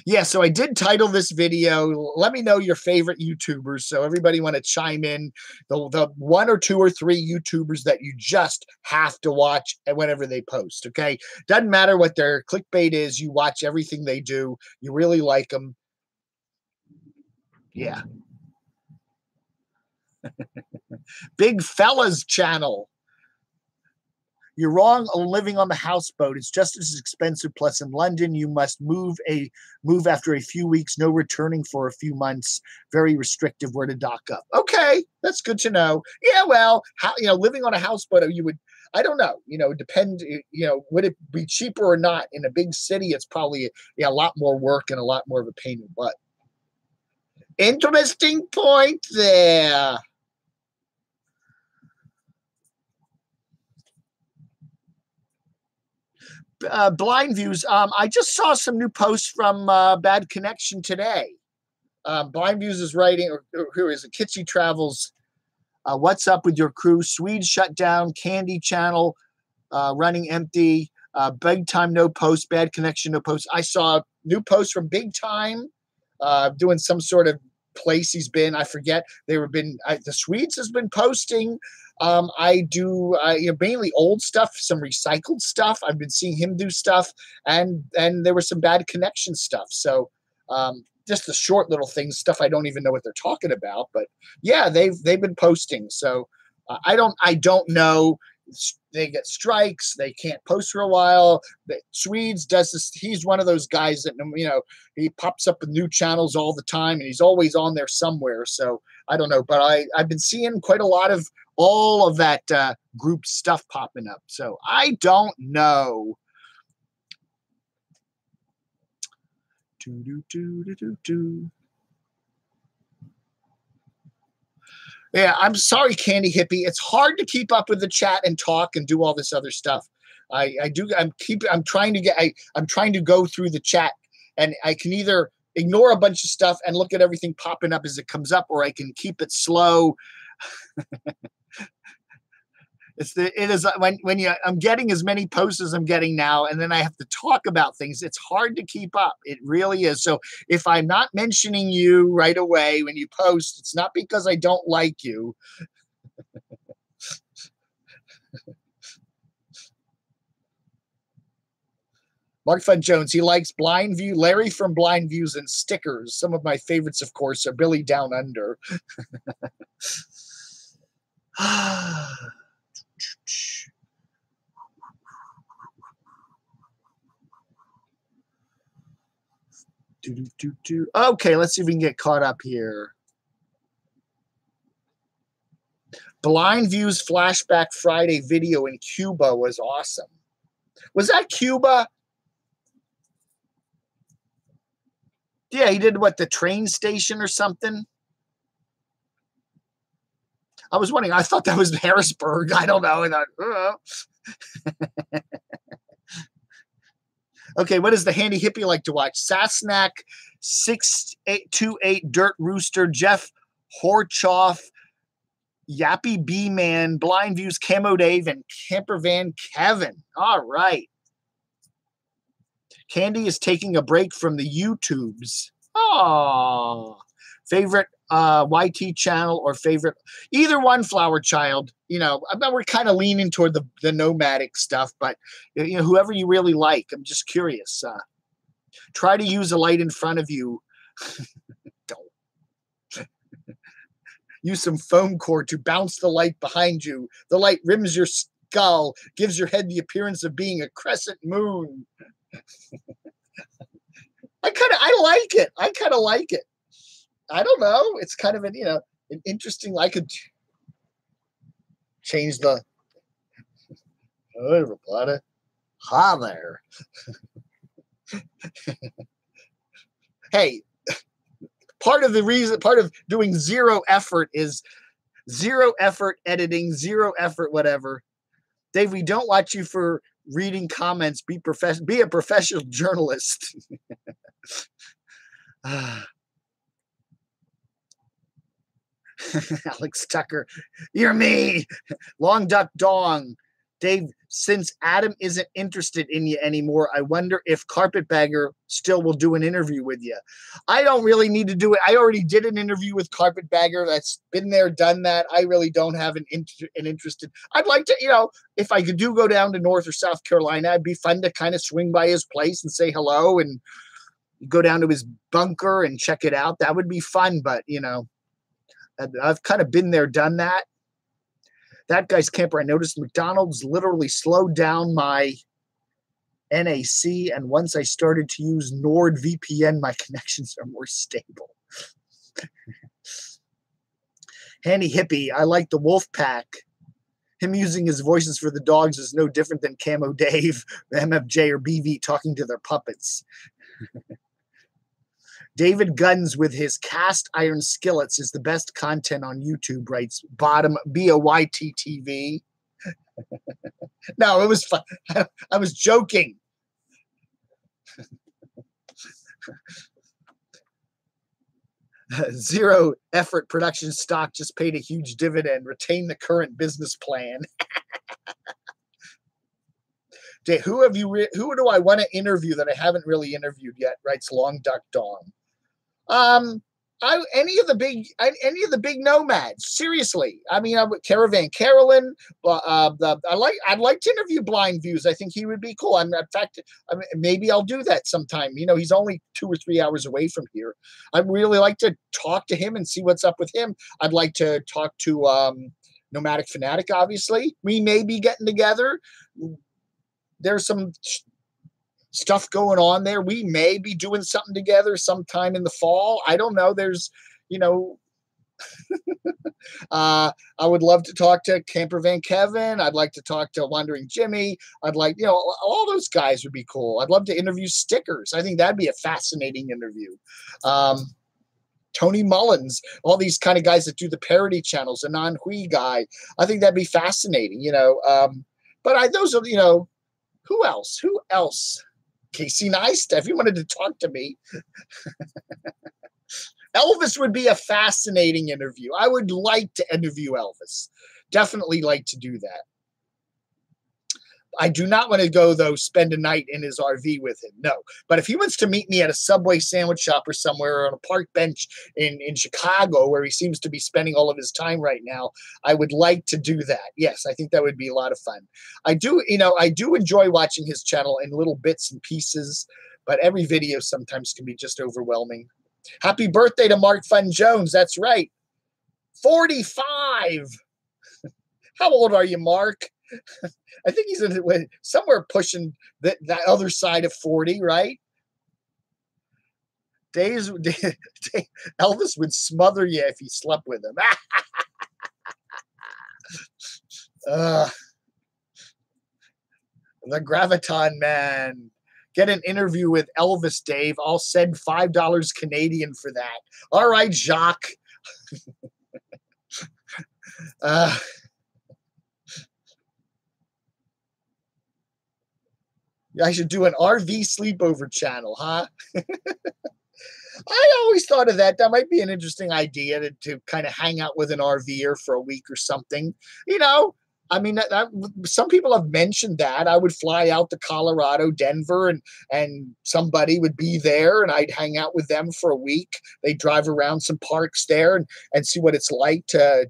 Yeah, so I did title this video, let me know your favorite YouTubers. So everybody want to chime in, the 1 or 2 or 3 YouTubers that you just have to watch whenever they post, okay? Doesn't matter what their clickbait is. You watch everything they do. You really like them. Yeah. Big Fella's channel. You're wrong on living on the houseboat. It's just as expensive. Plus, in London, you must move after a few weeks, no returning for a few months. Very restrictive where to dock up. Okay, that's good to know. Yeah, well, living on a houseboat, I don't know. You know, depend. You know, would it be cheaper or not? In a big city, it's probably a lot more work and a lot more of a pain in the butt. Interesting point there. Blind Views. I just saw some new posts from Bad Connection today. Blind Views is writing, or who is it? Kitsy Travels. What's up with your crew? Swedes shut down. Candy Channel running empty. Big Time no post. Bad Connection no post. I saw new posts from Big Time doing some sort of place he's been. I forget. The Swedes has been posting. I do mainly old stuff, some recycled stuff. I've been seeing him do stuff, and there was some Bad Connection stuff. So just the short little things, stuff I don't even know what they're talking about. But yeah, they've been posting. So I don't know. They get strikes. They can't post for a while. The Swedes does this. He's one of those guys that, you know, he pops up with new channels all the time, and he's always on there somewhere. So I don't know, but I've been seeing quite a lot of all of that group stuff popping up. So I don't know. Yeah, I'm sorry, Candy Hippie. It's hard to keep up with the chat and talk and do all this other stuff. I'm trying to go through the chat, and I can either ignore a bunch of stuff and look at everything popping up as it comes up, or I can keep it slow. I'm getting as many posts as I'm getting now, and then I have to talk about things. It's hard to keep up. It really is. So if I'm not mentioning you right away when you post, it's not because I don't like you. Mark Fun Jones, he likes Blind View, Larry from Blind Views, and stickers. Some of my favorites, of course, are Billy Down Under. Okay, let's see if we can get caught up here. Blind Views Flashback Friday video in Cuba was awesome. Was that Cuba? Yeah, he did what, the train station or something? I was wondering. I thought that was Harrisburg. I don't know. Okay, what does the Handy Hippie like to watch? Sasnak 6828 Dirt Rooster, Jeff Horchoff, Yappy B Man, Blind Views, Camo Dave, and Campervan Kevin. All right. Candy is taking a break from the YouTubes. Oh, favorite YT channel or favorite, either one, Flower Child. You know, I bet we're kind of leaning toward the nomadic stuff, but you know, whoever you really like. I'm just curious. Try to use a light in front of you. Don't. Use some foam core to bounce the light behind you. The light rims your skull, gives your head the appearance of being a crescent moon. I like it. I kind of like it. I don't know. It's kind of an, you know, an interesting, I could change the, oh, everybody. Hi there. Hey, part of doing zero effort is zero effort editing, zero effort, whatever. Dave, we don't watch you for reading comments. Be a professional journalist. Alex Tucker, you're me. Long Duck Dong. Dave, since Adam isn't interested in you anymore, I wonder if Carpetbagger still will do an interview with you. I don't really need to do it. I already did an interview with Carpetbagger. That's been there, done that. I really don't have an interest in. I'd like to, you know, if I could go down to North or South Carolina, it'd be fun to kind of swing by his place and say hello and go down to his bunker and check it out. That would be fun, but, you know, I've kind of been there, done that. That guy's camper. I noticed McDonald's literally slowed down my NAC, and once I started to use NordVPN, my connections are more stable. Handy Hippie, I like the Wolf Pack. Him using his voices for the dogs is no different than Camo Dave, MFJ, or BV talking to their puppets. David Guns with his cast iron skillets is the best content on YouTube, writes Bottom BOYTTV. No, it was fun. I was joking. Zero effort production stock just paid a huge dividend. Retain the current business plan. Who do I want to interview that I haven't really interviewed yet? Writes Long Duck Dong. Any of the big nomads. Seriously, I mean, Caravan Carolyn. I'd like to interview Blind Views. I think he would be cool. In fact, maybe I'll do that sometime. You know, he's only 2 or 3 hours away from here. I'd really like to talk to him and see what's up with him. I'd like to talk to Nomadic Fanatic. Obviously, we may be getting together. There's some stuff going on there. We may be doing something together sometime in the fall. I don't know. There's, you know, I would love to talk to Campervan Kevin. I'd like to talk to Wandering Jimmy. I'd like, you know, all those guys would be cool. I'd love to interview Stickers. I think that'd be a fascinating interview. Tony Mullins, all these kind of guys that do the parody channels, a non-Hui guy. I think that'd be fascinating, you know. But those are, you know, who else? Casey Neistat, if you wanted to talk to me. Elvis would be a fascinating interview. I would like to interview Elvis. Definitely like to do that. I do not want to go, though, spend a night in his RV with him. No. But if he wants to meet me at a Subway sandwich shop or somewhere, or on a park bench in Chicago, where he seems to be spending all of his time right now, I would like to do that. Yes, I think that would be a lot of fun. I do enjoy watching his channel in little bits and pieces, but every video sometimes can be just overwhelming. Happy birthday to Mark Fun Jones. That's right. 45. How old are you, Mark? I think he's somewhere pushing that other side of 40, right? Elvis would smother you if you slept with him. The Graviton Man. Get an interview with Elvis, Dave. I'll send $5 Canadian for that. All right, Jacques. I should do an RV sleepover channel, huh? I always thought of that. That might be an interesting idea to kind of hang out with an RVer for a week or something. You know, I mean, some people have mentioned that I would fly out to Colorado, Denver, and somebody would be there, and I'd hang out with them for a week. They'd drive around some parks there and see what it's like to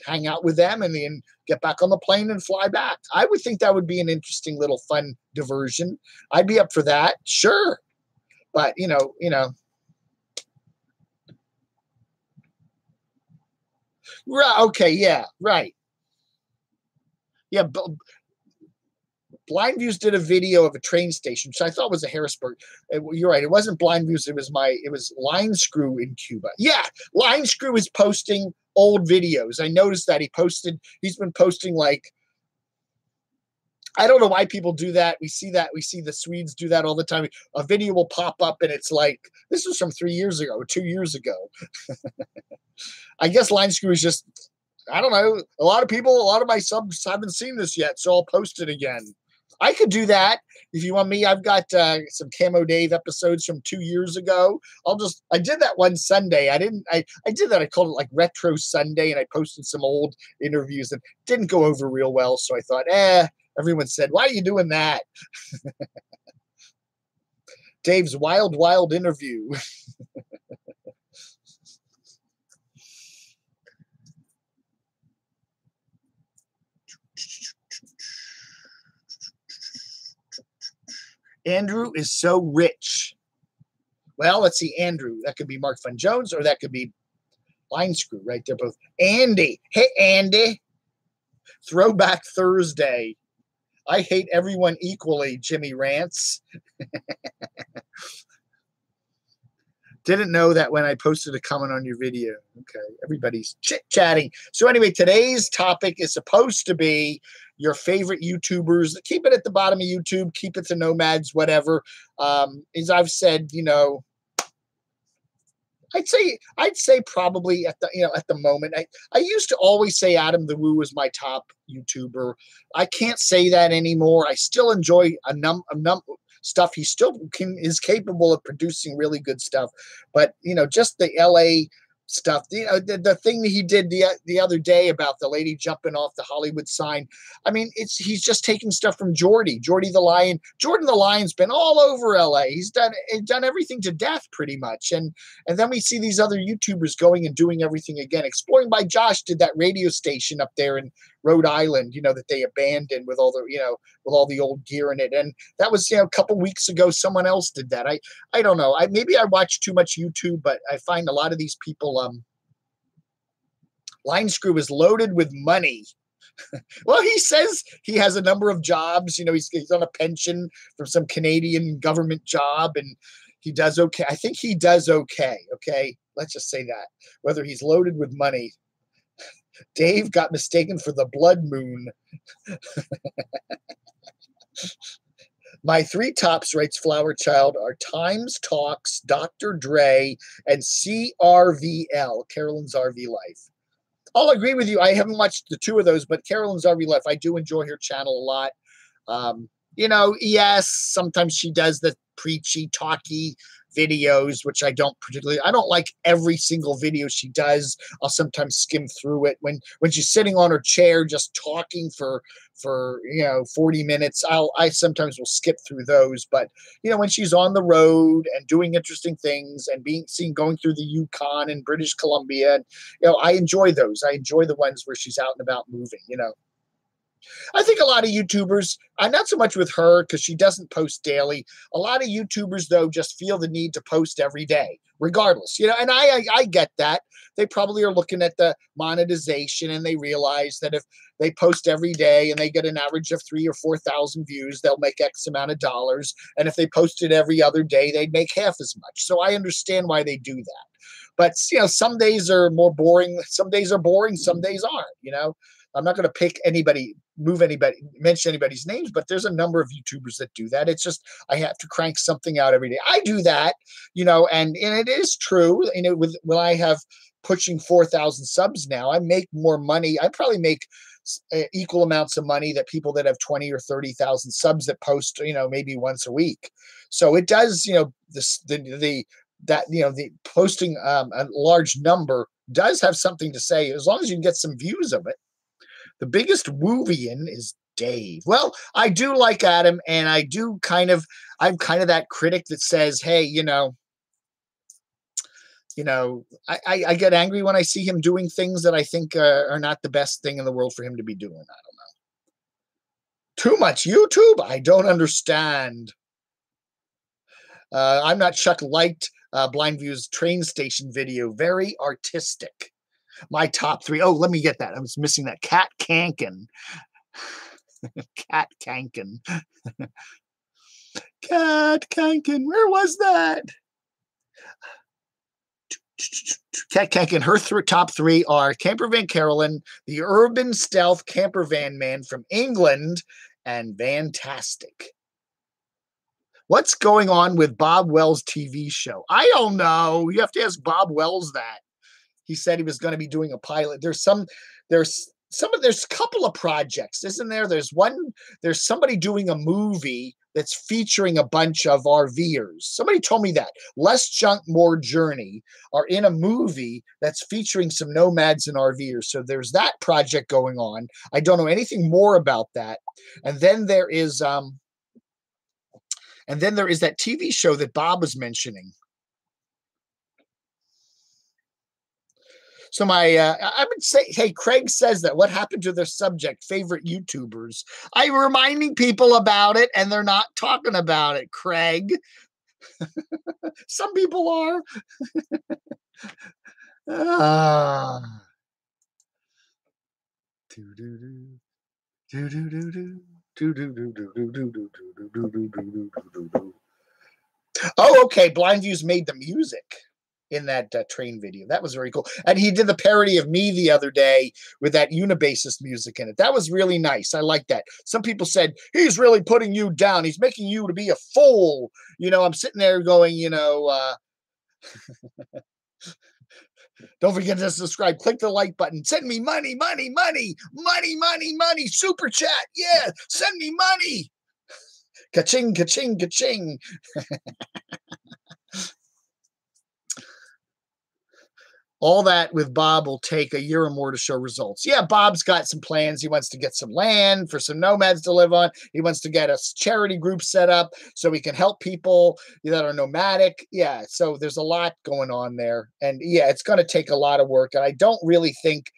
hang out with them, and then get back on the plane and fly back. I would think that would be an interesting little fun diversion. I'd be up for that, sure. But right, okay, yeah, right. Yeah, Blind Views did a video of a train station, which I thought was a Harrisburg. You're right. It wasn't Blind Views. It was Line Screw in Cuba. Yeah, Line Screw is posting old videos. I noticed that he's been posting, like, I don't know why people do that. We see the Swedes do that all the time. A video will pop up and it's like, this was from 3 years ago or 2 years ago. I guess Line Screw is just, I don't know. A lot of my subs haven't seen this yet, so I'll post it again. I could do that if you want me. I've got some Camo Dave episodes from 2 years ago. I did that one Sunday. I did that. I called it like Retro Sunday, and I posted some old interviews that didn't go over real well. So I thought, everyone said, why are you doing that? Dave's wild interview. Andrew is so rich. Well, let's see, Andrew. That could be Mark Fun Jones, or that could be Line Screw, right? They're both. Andy. Hey, Andy. Throwback Thursday. I hate everyone equally, Jimmy rants. Didn't know that when I posted a comment on your video. Okay, everybody's chit-chatting. So anyway, today's topic is supposed to be your favorite YouTubers. Keep it at the bottom of YouTube. Keep it to Nomads, whatever. As I've said, I'd say probably at the moment. I used to always say Adam the Woo was my top YouTuber. I can't say that anymore. I still enjoy a stuff. He still is capable of producing really good stuff, but just the LA stuff, the thing that he did the other day about the lady jumping off the Hollywood sign. I mean, he's just taking stuff from Jordy the Lion. Jordan the Lion's been all over LA. He's done everything to death pretty much, and then we see these other YouTubers going and doing everything again. Exploring by Josh did that radio station up there in Rhode Island, that they abandoned with all the old gear in it. And that was, a couple weeks ago, someone else did that. I don't know. Maybe I watch too much YouTube, but I find a lot of these people, Line Screw is loaded with money. Well, he says he has a number of jobs. He's on a pension from some Canadian government job, and he does okay. I think he does okay. Okay. Let's just say that. Whether he's loaded with money. Dave got mistaken for the blood moon. My 3 tops, writes Flower Child, are Times Talks, Dr. Dre, and CRVL, Carolyn's RV Life. I'll agree with you. I haven't watched the 2 of those, but Carolyn's RV Life, I do enjoy her channel a lot. Yes, sometimes she does the preachy, talky videos, which I don't like every single video she does. I'll sometimes skim through it when she's sitting on her chair just talking for 40 minutes. I sometimes will skip through those, but when she's on the road and doing interesting things and being seen going through the Yukon and British Columbia, I enjoy those. I enjoy the ones where she's out and about moving. I think a lot of YouTubers, not so much with her because she doesn't post daily. A lot of YouTubers, though, just feel the need to post every day, regardless. And I get that. They probably are looking at the monetization, and they realize that if they post every day and they get an average of 3,000 or 4,000 views, they'll make X amount of dollars. And if they posted every other day, they'd make half as much. So I understand why they do that. But some days are more boring. Some days are boring. Some days aren't. I'm not going to pick anybody, mention anybody's names, but there's a number of YouTubers that do that. It's just, I have to crank something out every day. I do that, and it is true, when I have pushing 4,000 subs now, I make more money. I probably make equal amounts of money that people that have 20 or 30,000 subs that post, maybe once a week. So it does, the posting a large number does have something to say, as long as you can get some views of it. The biggest Woovian is Dave. Well, I do like Adam, and I'm kind of that critic that says, hey, I get angry when I see him doing things that I think are not the best thing in the world for him to be doing. I don't know. Too much YouTube? I don't understand. I'm not Chuck liked Blind View's train station video. Very artistic. My top 3. Oh, let me get that. I was missing that. Cat Kankin. Cat Kankin. Cat Kankin. Where was that? Cat Kankin. Her top 3 are Campervan Carolyn, the urban stealth campervan man from England, and Fantastic. What's going on with Bob Wells' TV show? I don't know. You have to ask Bob Wells that. He said he was going to be doing a pilot. There's a couple of projects, isn't there? There's somebody doing a movie that's featuring a bunch of RVers. Somebody told me that. Less Junk, More Journey are in a movie that's featuring some nomads and RVers. So there's that project going on. I don't know anything more about that. And then there is that TV show that Bob was mentioning. So I would say, hey, Craig says that. What happened to their subject, favorite YouTubers? I'm reminding people about it, and they're not talking about it, Craig. Some people are. Oh, okay. Blind View's made the music in that train video. That was very cool. And he did the parody of me the other day with that Unibassist music in it. That was really nice. I like that. Some people said, he's really putting you down. He's making you to be a fool. I'm sitting there going, don't forget to subscribe. Click the like button. Send me money, money, money, money, money, money. Super chat. Yeah. Send me money. Ka-ching, ka-ching, ka-ching. All that with Bob will take a year or more to show results. Yeah, Bob's got some plans. He wants to get some land for some nomads to live on. He wants to get a charity group set up so he can help people that are nomadic. Yeah, so there's a lot going on there. And yeah, it's going to take a lot of work. And I don't really think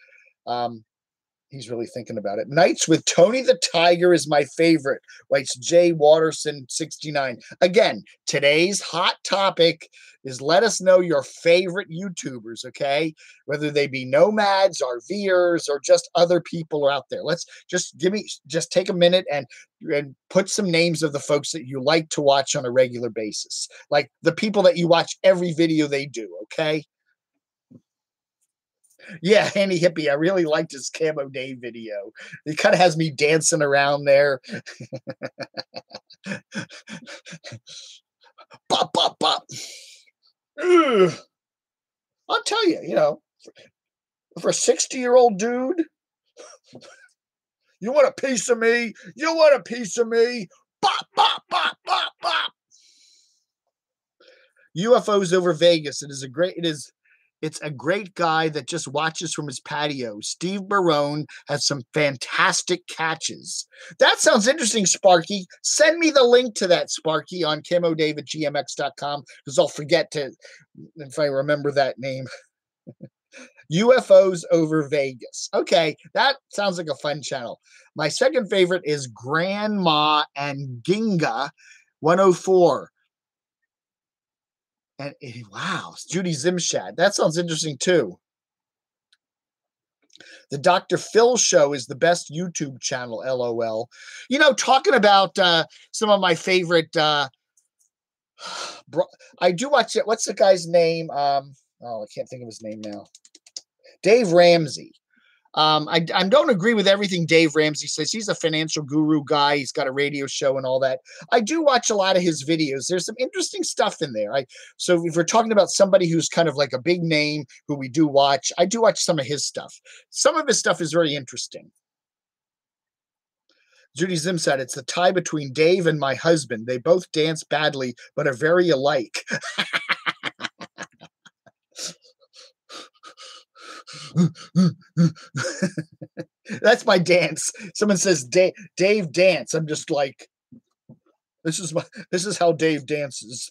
he's really thinking about it. Nights with Tony the Tiger is my favorite, writes Jay Watterson 69. Again, today's hot topic is let us know your favorite YouTubers, okay? Whether they be nomads, RVers, or just other people out there. Let's just take a minute and put some names of the folks that you like to watch on a regular basis. Like the people that you watch every video they do, okay? Yeah, Handy Hippie. I really liked his Camo Day video. It kind of has me dancing around there. Bop, bop, bop. Ugh. I'll tell you, for a 60-year-old dude, you want a piece of me? You want a piece of me? Bop, bop, bop, bop, bop. UFOs over Vegas. It's a great guy that just watches from his patio. Steve Barone has some fantastic catches. That sounds interesting, Sparky. Send me the link to that, Sparky, on camodave@gmx.com, because I'll forget to, if I remember that name. UFOs over Vegas. Okay, that sounds like a fun channel. My second favorite is Grandma and Ginga 104. And wow, Judy Zimshad. That sounds interesting too. The Dr. Phil Show is the best YouTube channel, LOL. Talking about some of my favorite, I do watch it. What's the guy's name? I can't think of his name now. Dave Ramsey. I don't agree with everything Dave Ramsey says. He's a financial guru guy. He's got a radio show and all that. I do watch a lot of his videos. There's some interesting stuff in there. So if we're talking about somebody who's kind of like a big name who we do watch, I do watch some of his stuff. Some of his stuff is very interesting. Judy Zim said, it's the tie between Dave and my husband. They both dance badly, but are very alike. That's my dance. Someone says Dave dance. I'm just like, this is how Dave dances.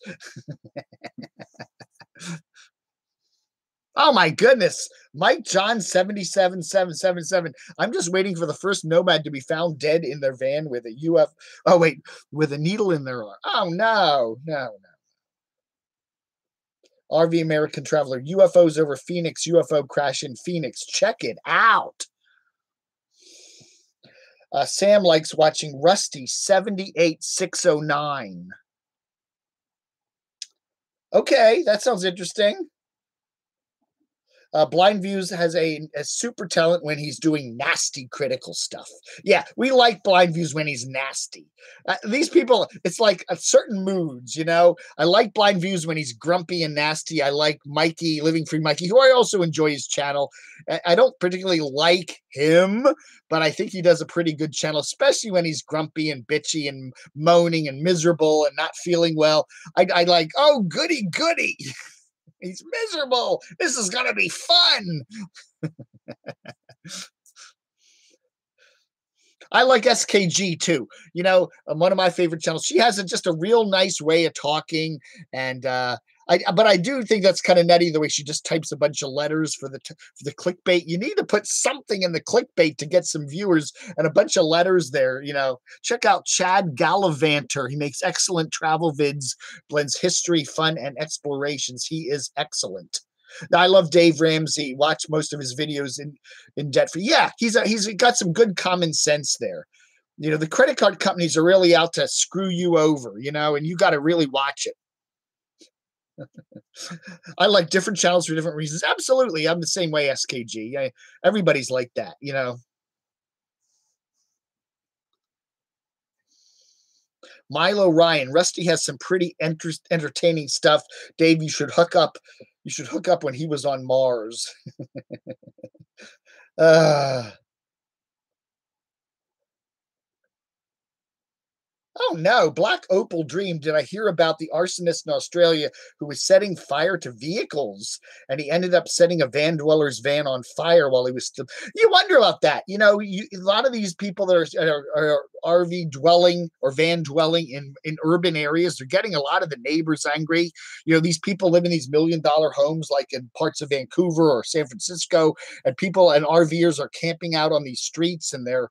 Oh my goodness. Mike John 77777. I'm just waiting for the first Nomad to be found dead in their van with a Oh wait, with a needle in their arm. Oh no. RV American Traveler. UFOs over Phoenix. UFO crash in Phoenix. Check it out. Sam likes watching Rusty 78609. Okay, that sounds interesting. Blind Views has a super talent when he's doing nasty critical stuff. Yeah, we like Blind Views when he's nasty. These people, it's like certain moods, you know. I like Blind Views when he's grumpy and nasty. I like Mikey, Living Free Mikey, who I also enjoy his channel. I don't particularly like him, but I think he does a pretty good channel, especially when he's grumpy and bitchy and moaning and miserable and not feeling well. I like, oh, goody. He's miserable. This is going to be fun. I like SKG too. You know, one of my favorite channels. She has just a real nice way of talking, and but I do think that's kind of nutty the way she just types a bunch of letters for the clickbait. You need to put something in the clickbait to get some viewers, and a bunch of letters there. You know, check out Chad Gallivanter. He makes excellent travel vids, blends history, fun, and explorations. He is excellent. Now, I love Dave Ramsey. Watch most of his videos in debt free. Yeah, he's got some good common sense there. You know, the credit card companies are really out to screw you over, you know, and you got to really watch it. I like different channels for different reasons. Absolutely. I'm the same way, SKG. Everybody's like that, you know. Milo Ryan. Rusty has some pretty entertaining stuff. Dave, you should hook up. You should hook up when he was on Mars. Oh no, Black Opal Dream. Did I hear about the arsonist in Australia who was setting fire to vehicles, and he ended up setting a van dweller's van on fire while he was still. You wonder about that. You know, a lot of these people that are RV dwelling or van dwelling in urban areas, they're getting a lot of the neighbors angry. You know, these people live in these $1 million homes like in parts of Vancouver or San Francisco, and people and RVers are camping out on these streets, and they're,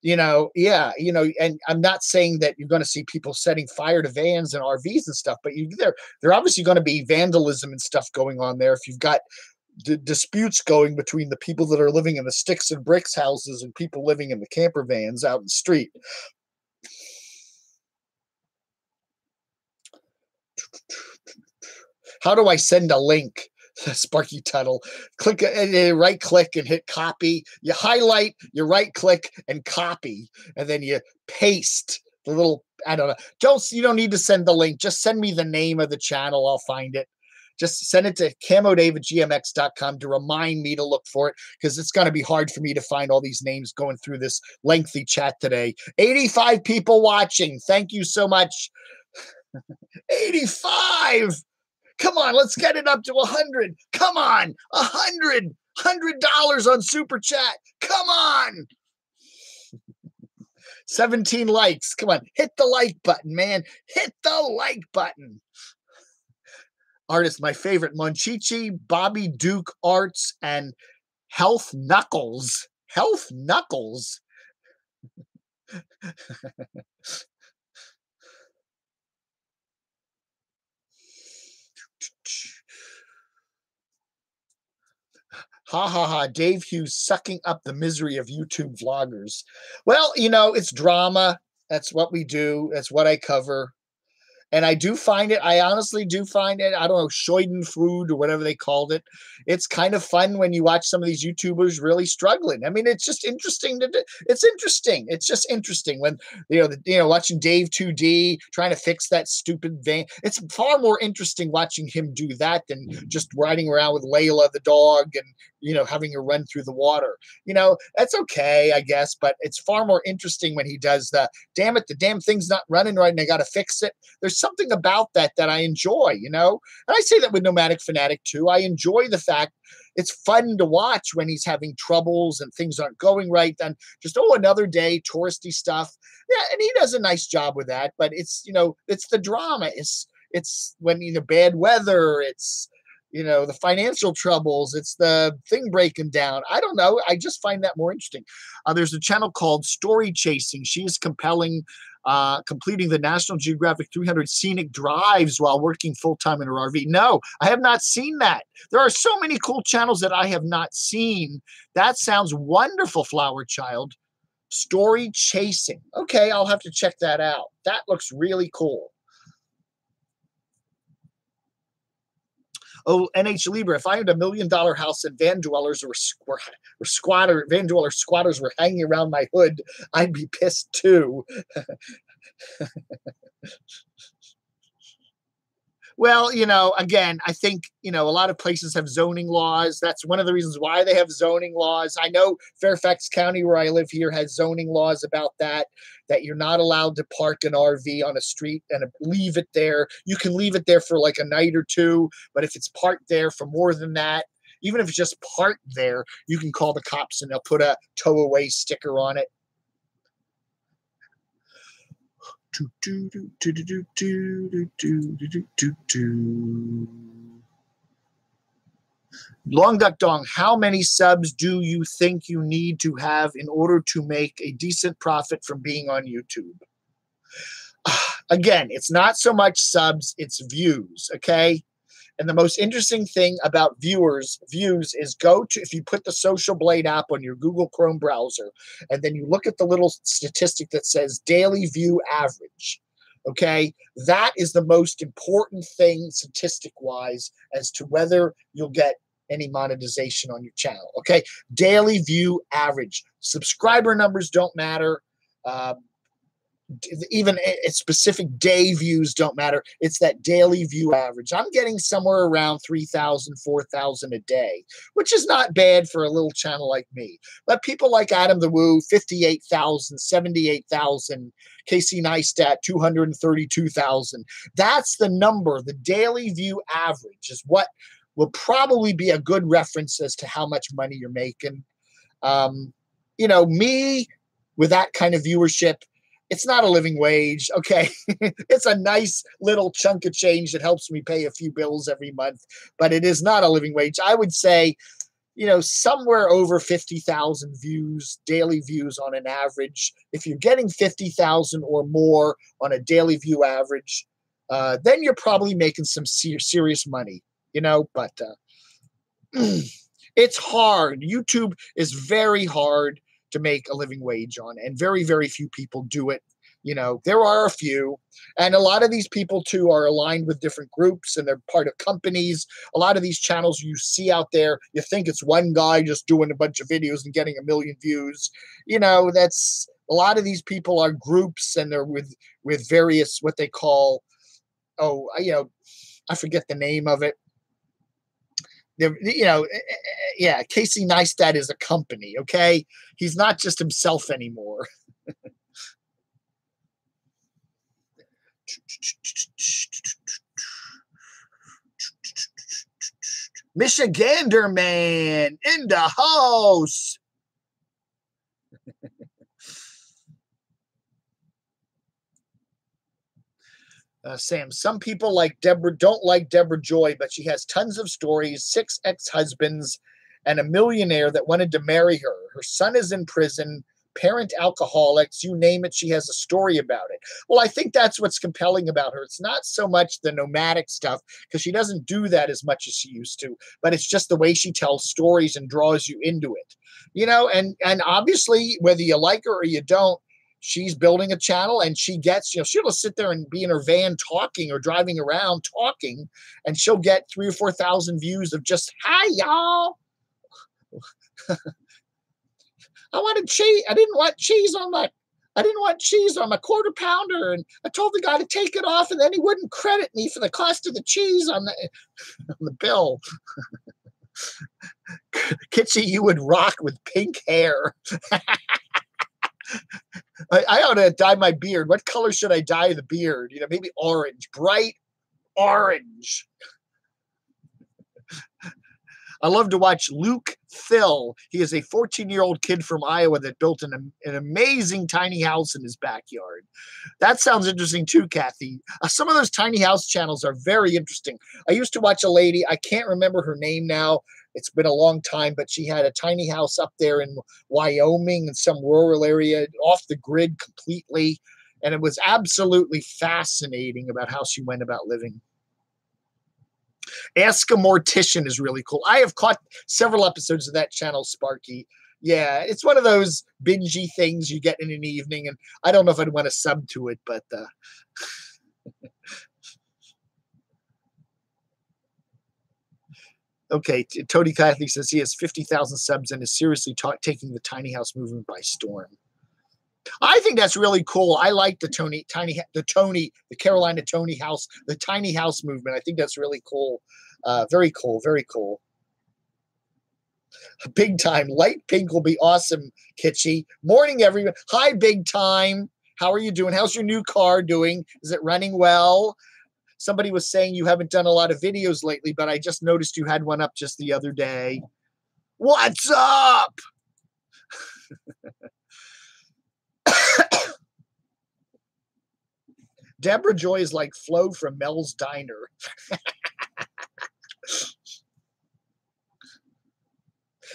you know, yeah, you know, and I'm not saying that you're going to see people setting fire to vans and RVs and stuff, but they're obviously going to be vandalism and stuff going on there. If you've got disputes going between the people that are living in the sticks and bricks houses and people living in the camper vans out in the street. How do I send a link? Sparky Tuttle. Click right click and hit copy. You highlight, you right click and copy, and then you paste the little, I don't know. You don't need to send the link. Just send me the name of the channel. I'll find it. Just send it to camodave@gmx.com to remind me to look for it, because it's going to be hard for me to find all these names going through this lengthy chat today. 85 people watching. Thank you so much. 85. Come on, let's get it up to 100. Come on, $100 on Super Chat. Come on. 17 likes. Come on, hit the like button, man. Hit the like button. Artist, my favorite, Monchichi, Bobby Duke Arts, and Health Knuckles. Health Knuckles. Ha ha ha, Dave Hughes sucking up the misery of YouTube vloggers. Well, you know, it's drama. That's what we do. That's what I cover. And I do find it, I honestly do find it, I don't know, Schadenfreude or whatever they called it. It's kind of fun when you watch some of these YouTubers really struggling. I mean, it's just interesting to do. It's interesting. It's just interesting when, watching Dave 2D trying to fix that stupid van. It's far more interesting watching him do that than just riding around with Layla the dog and, having her run through the water. That's okay, I guess, but it's far more interesting when he does damn it, the damn thing's not running right and I got to fix it. There's something about that I enjoy, and I say that with Nomadic Fanatic too. I enjoy the fact, it's fun to watch when he's having troubles and things aren't going right. Then just, oh, another day, touristy stuff. Yeah, and he does a nice job with that. But it's, you know, it's the drama. It's when, you know, bad weather. It's, you know, the financial troubles. It's the thing breaking down. I don't know. I just find that more interesting. There's a channel called Story Chasing. She is compelling, completing the National Geographic 300 scenic drives while working full-time in her RV. No, I have not seen that. There are so many cool channels that I have not seen. That sounds wonderful, Flower Child. Story Chasing. Okay, I'll have to check that out. That looks really cool. Oh, NH Libra, if I had $1 million house and van dwellers squatters were hanging around my hood, I'd be pissed too. Well, you know, again, I think, you know, a lot of places have zoning laws. That's one of the reasons why they have zoning laws. I know Fairfax County, where I live here, has zoning laws about that you're not allowed to park an RV on a street and leave it there. You can leave it there for like a night or two, but if it's parked there for more than that, even if it's just parked there, you can call the cops and they'll put a tow away sticker on it. Long Duck Dong, how many subs do you think you need to have in order to make a decent profit from being on YouTube? Again, it's not so much subs, it's views, okay? And the most interesting thing about views is if you put the Social Blade app on your Google Chrome browser, and then you look at the little statistic that says daily view average, okay? That is the most important thing statistic-wise as to whether you'll get any monetization on your channel, okay? Daily view average. Subscriber numbers don't matter. Even specific day views don't matter. It's that daily view average. I'm getting somewhere around 3,000, 4,000 a day, which is not bad for a little channel like me. But people like Adam the Woo, 58,000, 78,000, Casey Neistat, 232,000. That's the number. The daily view average is what will probably be a good reference as to how much money you're making. You know, me with that kind of viewership, it's not a living wage, okay? It's a nice little chunk of change that helps me pay a few bills every month, but it is not a living wage. I would say, you know, somewhere over 50,000 views, daily views on an average. If you're getting 50,000 or more on a daily view average, then you're probably making some serious money, you know, but it's hard. YouTube is very hard to make a living wage on, and very, very few people do it. You know, there are a few, and a lot of these people too are aligned with different groups and they're part of companies. A lot of these channels you see out there, you think it's one guy just doing a bunch of videos and getting 1 million views. You know, that's a lot of these people are groups, and they're with various, what they call, you know, I forget the name of it. You know, yeah, Casey Neistat is a company, okay? He's not just himself anymore. Michigander man in the house. Sam, some people like Deborah don't like Deborah Joy, but she has tons of stories, 6 ex-husbands, and a millionaire that wanted to marry her. Her son is in prison, parent alcoholics, you name it, she has a story about it. Well, I think that's what's compelling about her. It's not so much the nomadic stuff, because she doesn't do that as much as she used to, but it's just the way she tells stories and draws you into it. You know, and obviously, whether you like her or you don't, she's building a channel, and she gets, you know, she'll sit there and be in her van talking or driving around talking, and she'll get 3,000 or 4,000 views of just, hi, y'all. I wanted cheese. I didn't want cheese on my quarter pounder, and I told the guy to take it off, and then he wouldn't credit me for the cost of the cheese on the bill. Kitschy, you would rock with pink hair. I ought to dye my beard. What color should I dye the beard? You know, maybe orange, bright orange. I love to watch Luke Phil. He is a 14-year-old kid from Iowa that built an amazing tiny house in his backyard. That sounds interesting too, Kathy. Some of those tiny house channels are very interesting. I used to watch a lady, I can't remember her name now. It's been a long time, but she had a tiny house up there in Wyoming in some rural area, off the grid completely. And it was absolutely fascinating about how she went about living. Ask a Mortician is really cool. I have caught several episodes of that channel, Sparky. Yeah, it's one of those bingey things you get in an evening, and I don't know if I'd want to sub to it, but okay. Tony Catholic says he has 50,000 subs and is seriously taking the tiny house movement by storm. I think that's really cool. I like the Carolina Tony house, the tiny house movement. I think that's really cool. Very cool. Very cool. Big Time. Light pink will be awesome, Kitschy. Morning, everyone. Hi, Big Time. How are you doing? How's your new car doing? Is it running well? Somebody was saying you haven't done a lot of videos lately, but I just noticed you had one up just the other day. What's up? Deborah Joy is like Flo from Mel's Diner.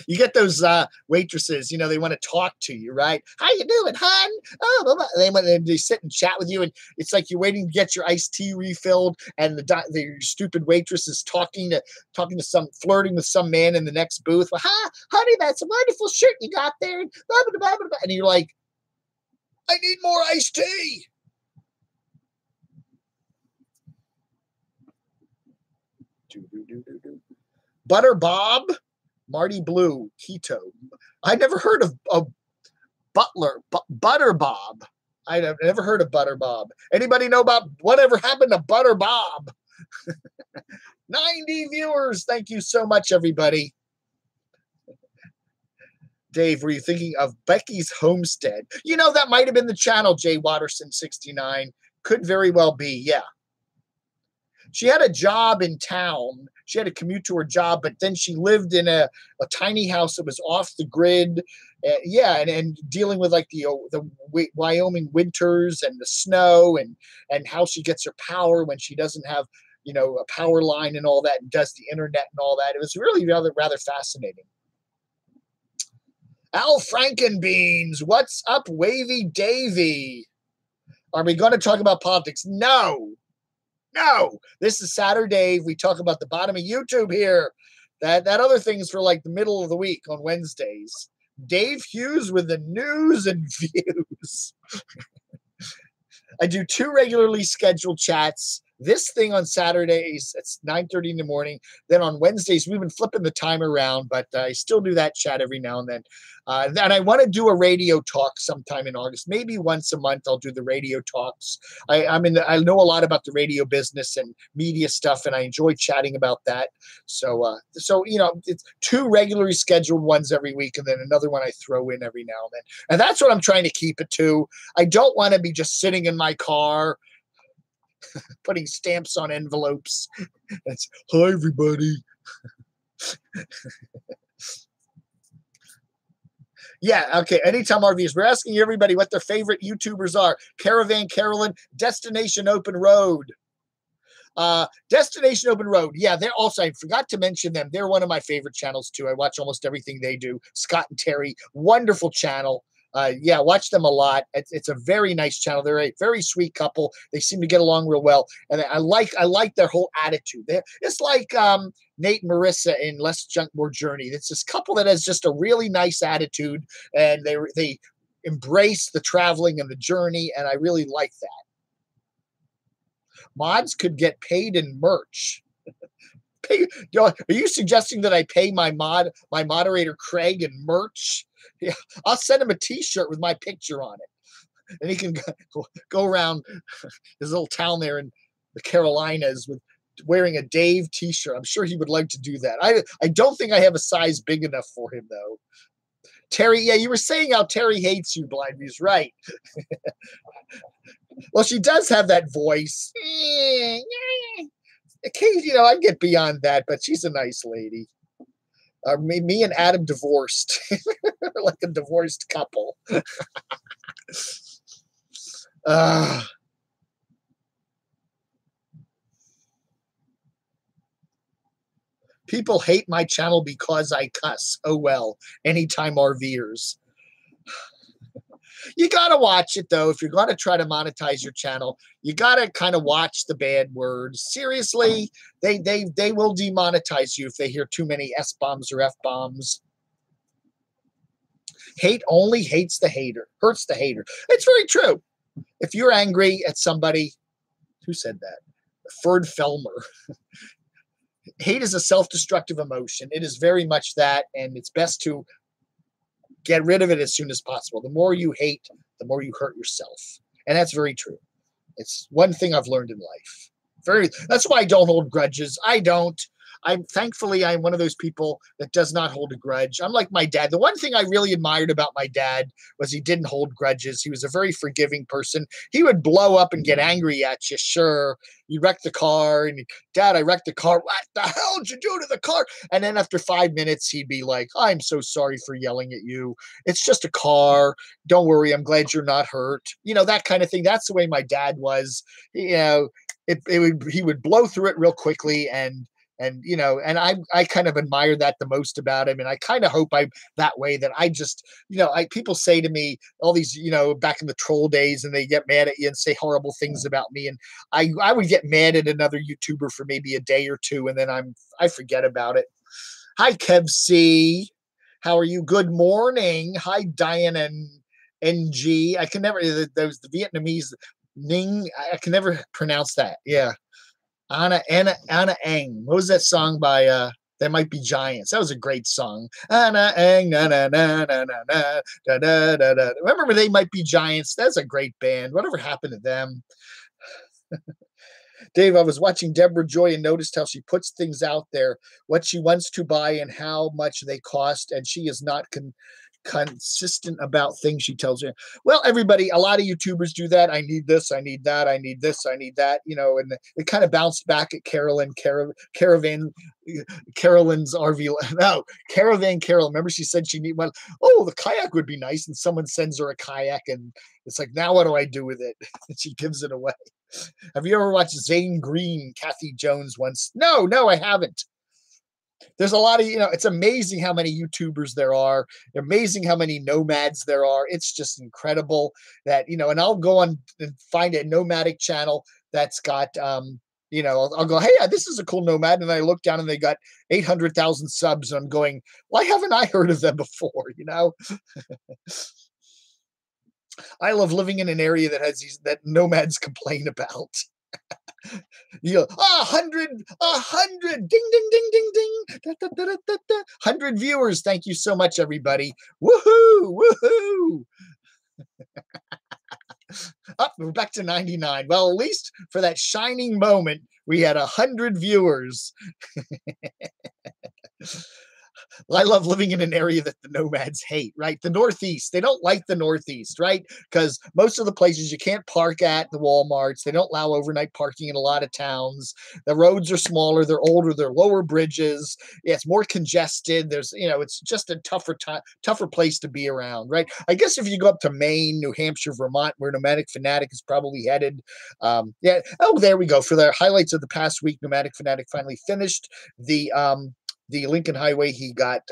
You get those waitresses, you know, they want to talk to you, right? How you doing, hon? Oh, blah, blah. They sit and chat with you, and it's like you're waiting to get your iced tea refilled, and the stupid waitress is talking to flirting with some man in the next booth. Well, honey, that's a wonderful shirt you got there, and blah, blah, blah, blah, blah. And you're like, I need more iced tea. Butter Bob, Marty Blue, Keto. I never heard of Butter Bob. I've never heard of Butter Bob. Anybody know about whatever happened to Butter Bob? 90 viewers. Thank you so much, everybody. Dave, were you thinking of Becky's Homestead? You know, that might have been the channel, Jay Watterson 69. Could very well be, yeah. She had a job in town. She had to commute to her job, but then she lived in a tiny house that was off the grid. And dealing with like the Wyoming winters and the snow and how she gets her power when she doesn't have, you know, a power line and all that, and does the internet and all that. It was really rather fascinating. Al Frankenbeans, what's up, Wavy Davy? Are we going to talk about politics? No. This is SaturDAVE. We talk about the bottom of YouTube here. That other thing is for like the middle of the week on Wednesdays. Dave Hughes with the news and views. I do 2 regularly scheduled chats. This thing on Saturdays, it's 9:30 in the morning. Then on Wednesdays, we've been flipping the time around, but I still do that chat every now and then. And I want to do a radio talk sometime in August. Maybe once a month I'll do the radio talks. I know a lot about the radio business and media stuff, and I enjoy chatting about that. So you know, it's 2 regularly scheduled ones every week, and then another one I throw in every now and then. And that's what I'm trying to keep it to. I don't want to be just sitting in my car putting stamps on envelopes. That's, hi, everybody. Yeah, okay. Anytime RVs. We're asking everybody what their favorite YouTubers are. Caravan Carolyn, Destination Open Road. Destination Open Road. Yeah, they're also, I forgot to mention them. They're one of my favorite channels too. I watch almost everything they do. Scott and Terry, wonderful channel. Yeah, watch them a lot. It's a very nice channel. They're a very sweet couple. They seem to get along real well, and I like their whole attitude. It's like Nate and Marissa in Less Junk More Journey. It's this couple that has just a really nice attitude, and they embrace the traveling and the journey, and I really like that. Mods could get paid in merch. Are you suggesting that I pay my moderator Craig in merch? Yeah, I'll send him a T-shirt with my picture on it, and he can go around his little town there in the Carolinas with wearing a Dave T-shirt. I'm sure he would like to do that. I don't think I have a size big enough for him though. Terry, yeah, you were saying how Terry hates you, Blindview's right. Well, she does have that voice. Occasionally, you know, I get beyond that, but she's a nice lady. Me and Adam divorced, like a divorced couple. People hate my channel because I cuss. Oh well, anytime RVers. You gotta watch it though. If you're gonna try to monetize your channel, you gotta kind of watch the bad words. Seriously, they will demonetize you if they hear too many S bombs or F bombs. Hate only hates the hater, hurts the hater. It's very true. If you're angry at somebody, who said that? Ferd Felmer. Hate is a self-destructive emotion. It is very much that, and it's best to get rid of it as soon as possible. The more you hate, the more you hurt yourself. And that's very true. It's one thing I've learned in life. That's why I don't hold grudges. I'm one of those people that does not hold a grudge. I'm like my dad. The one thing I really admired about my dad was he didn't hold grudges. He was a very forgiving person. He would blow up and get angry at you. Sure, you wrecked the car, and Dad, I wrecked the car. What the hell did you do to the car? And then after 5 minutes, he'd be like, I'm so sorry for yelling at you. It's just a car. Don't worry. I'm glad you're not hurt. That kind of thing. That's the way my dad was. He would blow through it real quickly, and I kind of admire that the most about him. And I kind of hope I'm that way, that I just, people say to me all these, back in the troll days, and they get mad at you and say horrible things about me. And I would get mad at another YouTuber for maybe a day or two, and then I forget about it. Hi, Kev C. How are you? Good morning. Hi, Diane and NG. I can never, those the Vietnamese Ning. I can never pronounce that. Yeah. Anna Eng. What was that song by There Might Be Giants? That was a great song. Anna Eng, na na na na na na da da da da. Remember They Might Be Giants? That's a great band. Whatever happened to them? Dave, I was watching Deborah Joy and noticed how she puts things out there, what she wants to buy and how much they cost, and she is not consistent about things she tells you. Well, everybody, a lot of YouTubers do that. I need this, I need that, I need this, I need that, and it kind of bounced back at Carolyn's RV. No, Caravan Carol. Remember she said she need one. Oh, the kayak would be nice. And someone sends her a kayak, and it's like, now what do I do with it? And she gives it away. Have you ever watched Zane Green, Kathy Jones once? No, I haven't. There's a lot of, it's amazing how many YouTubers there are. Amazing how many nomads there are. It's just incredible that, and I'll go on and find a nomadic channel that's got, I'll go, hey, this is a cool nomad. And I look down and they got 800,000 subs. And I'm going, why haven't I heard of them before? I love living in an area that has that nomads complain about. 100, ding, ding, ding, ding, ding, da, da, da, da, da. 100 viewers. Thank you so much, everybody. Woohoo. We're back to 99. Well, at least for that shining moment, we had 100 viewers. I love living in an area that the nomads hate, right? The Northeast, they don't like the Northeast, right? Because most of the places you can't park at, the Walmarts, they don't allow overnight parking in a lot of towns. The roads are smaller, they're older, they're lower bridges. Yeah, it's more congested. There's, it's just a tougher place to be around, right? I guess if you go up to Maine, New Hampshire, Vermont, where Nomadic Fanatic is probably headed. Yeah. Oh, there we go. For the highlights of the past week, Nomadic Fanatic finally finished the Lincoln Highway. He got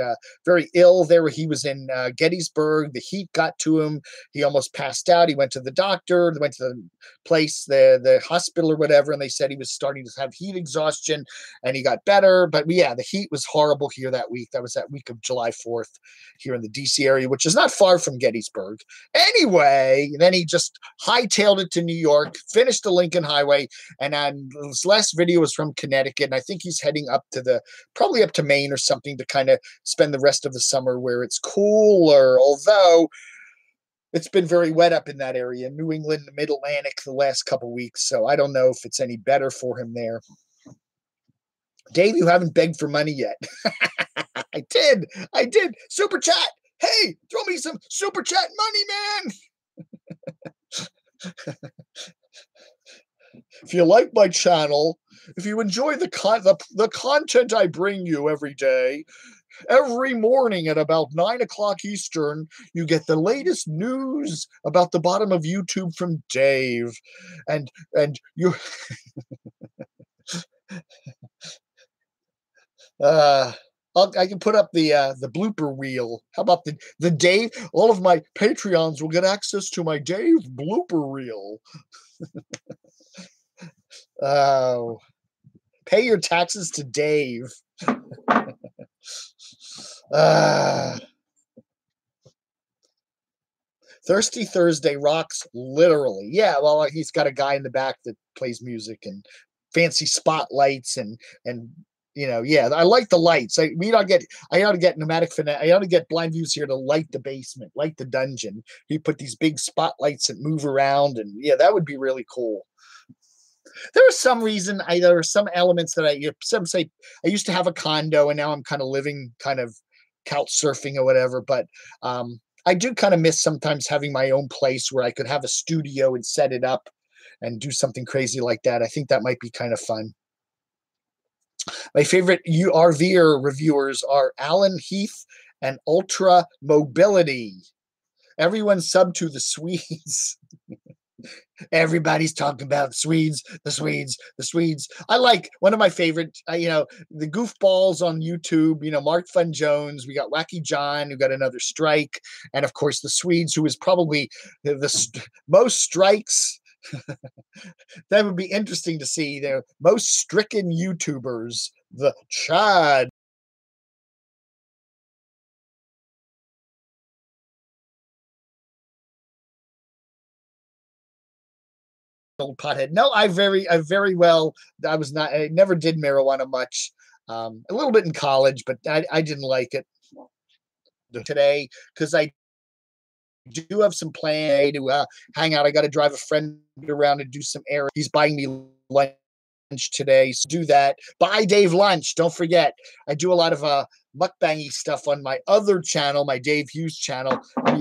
very ill there. He was in Gettysburg. The heat got to him. He almost passed out. He went to the doctor. They went to the place, the hospital or whatever, and they said he was starting to have heat exhaustion, and he got better. But yeah, the heat was horrible here that week. That was that week of July 4th here in the DC area, which is not far from Gettysburg. Anyway, then he just hightailed it to New York, finished the Lincoln Highway, and then his last video was from Connecticut, and I think he's heading probably up to Maine or something to kind of spend the rest of the summer where it's cooler, although it's been very wet up in that area, New England, the Mid-Atlantic, the last couple weeks. So I don't know if it's any better for him there. Dave, you haven't begged for money yet. I did. Super chat. Hey, throw me some super chat money, man. If you like my channel, if you enjoy the content I bring you every day, Every morning at about 9 o'clock Eastern, you get the latest news about the bottom of YouTube from Dave. And you uh I can put up the blooper reel. How about the Dave? All of my Patreons will get access to my Dave blooper reel. Oh, pay your taxes to Dave. Thirsty Thursday rocks literally. Yeah, well, he's got a guy in the back that plays music and fancy spotlights and yeah, I like the lights. I ought to get Nomadic Fanatic. I ought to get Blind Views here to light the basement, light the dungeon. You put these big spotlights that move around, and yeah, that would be really cool. There was some reason there are some elements that some say I used to have a condo and now I'm kind of living kind of couch surfing or whatever, but I do kind of miss sometimes having my own place where I could have a studio and set it up and do something crazy like that. I think that might be kind of fun. My favorite RVer reviewers are Alan Heath and Ultra Mobility. Everyone sub to the Swedes. Everybody's talking about the Swedes. I like one of my favorite, the goofballs on YouTube, Mark Fun Jones. We got Wacky John, who got another strike. And of course, the Swedes, who is probably the most strikes. That would be interesting to see. The most stricken YouTubers, the Chad. Old pothead. No, I never did marijuana much. A little bit in college, but I didn't like it today because I do have some plan to hang out. I got to drive a friend around and do some errands. He's buying me lunch today, so do that. Buy Dave lunch. Don't forget, I do a lot of mukbangy stuff on my other channel, my Dave Hughes channel. And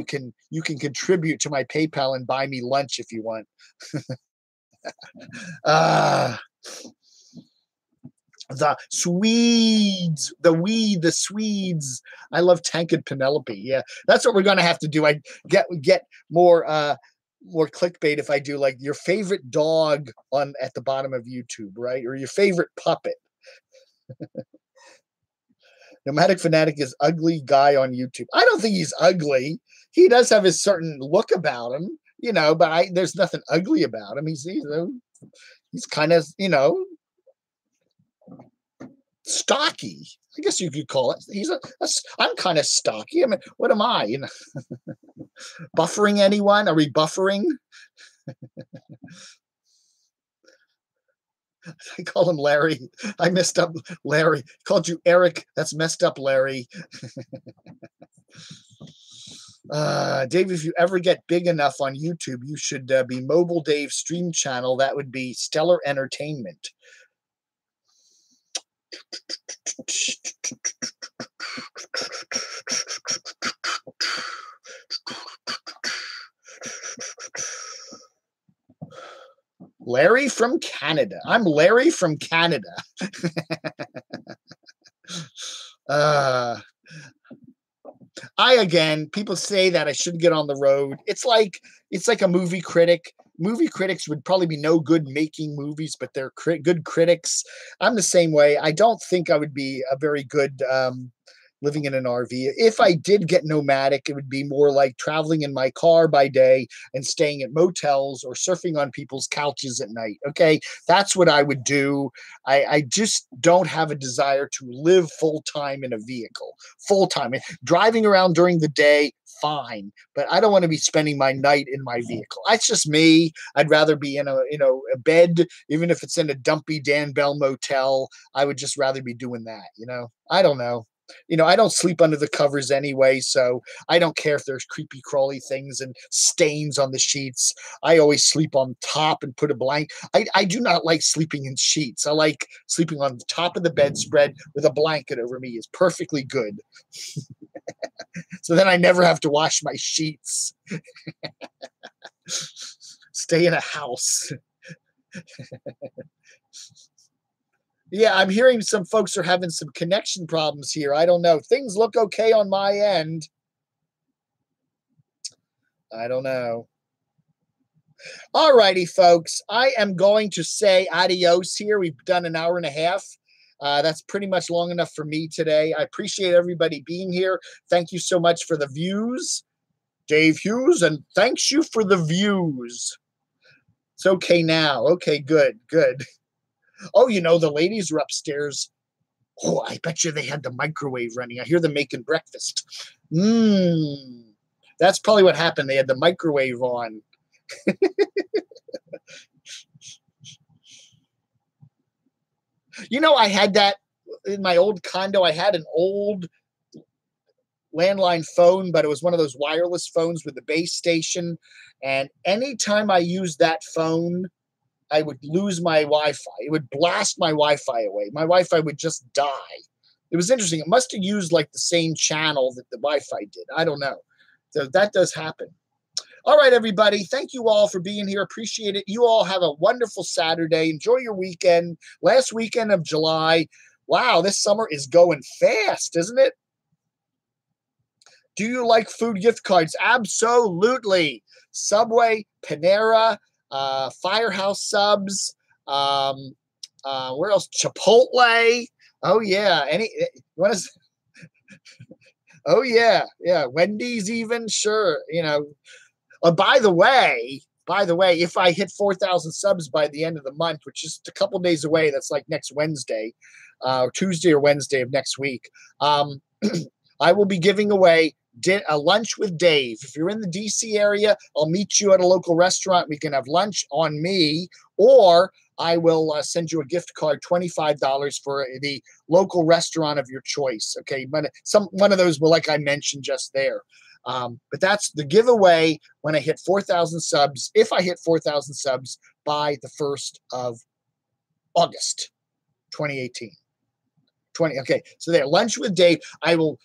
you can contribute to my PayPal and buy me lunch if you want. The Swedes, the Swedes. I love Tank and Penelope. Yeah, that's what we're gonna have to do. I get more clickbait if I do like your favorite dog at the bottom of YouTube, right? Or your favorite puppet. Nomadic Fanatic is ugly guy on YouTube. I don't think he's ugly. He does have his certain look about him, but there's nothing ugly about him. He's kind of, stocky. I guess you could call it. I'm kind of stocky. I mean, what am I? Buffering anyone? Are we buffering? I call him Larry. I messed up Larry. Called you Eric. That's messed up, Larry. Dave, if you ever get big enough on YouTube, you should be Mobile Dave stream channel. That would be stellar entertainment. Larry from Canada. I'm Larry from Canada. People say that I should get on the road. It's like a movie critic. Movie critics would probably be no good making movies, but they're good critics. I'm the same way. I don't think I would be a very good living in an RV. If I did get nomadic, it would be more like traveling in my car by day and staying at motels or surfing on people's couches at night. Okay, that's what I would do. I just don't have a desire to live full-time in a vehicle. Full-time. Driving around during the day, fine, but I don't want to be spending my night in my vehicle. That's just me. I'd rather be in a bed, even if it's in a dumpy Dan Bell motel. I would just rather be doing that. I don't know. I don't sleep under the covers anyway, so I don't care if there's creepy crawly things and stains on the sheets. I always sleep on top and put a blanket. I do not like sleeping in sheets. I like sleeping on the top of the bedspread with a blanket over me. Is perfectly good. So then I never have to wash my sheets. Stay in a house. Yeah, I'm hearing some folks are having some connection problems here. I don't know. Things look okay on my end. I don't know. All righty, folks. I am going to say adios here. We've done an hour and a half. That's pretty much long enough for me today. I appreciate everybody being here. Thank you so much for the views, Dave Hughes, and thanks you for the views. It's okay now. Okay, good, good. Oh, you know, the ladies are upstairs. Oh, I bet you they had the microwave running. I hear them making breakfast. That's probably what happened. They had the microwave on. You know, I had that in my old condo. I had an old landline phone, but it was one of those wireless phones with the base station. And anytime I used that phone, I would lose my Wi-Fi. It would blast my Wi-Fi away. My Wi-Fi would just die. It was interesting. It must have used like the same channel that the Wi-Fi did. I don't know. So that does happen. All right, everybody. Thank you all for being here. Appreciate it. You all have a wonderful Saturday. Enjoy your weekend. Last weekend of July. Wow, this summer is going fast, isn't it? Do you like food gift cards? Absolutely. Subway, Panera, Firehouse Subs. Where else? Chipotle. Oh yeah. What is? Oh yeah, yeah. Wendy's even, sure. You know. By the way, if I hit 4,000 subs by the end of the month, which is a couple days away, that's like next Wednesday, Tuesday or Wednesday of next week, I will be giving away a lunch with Dave. If you're in the DC area, I'll meet you at a local restaurant. We can have lunch on me, or I will send you a gift card, $25 for the local restaurant of your choice. Okay, but one of those will, like I mentioned just there. But that's the giveaway when I hit 4,000 subs. If I hit 4,000 subs by the 1st of August, 2018. Okay, so there, lunch with Dave. I will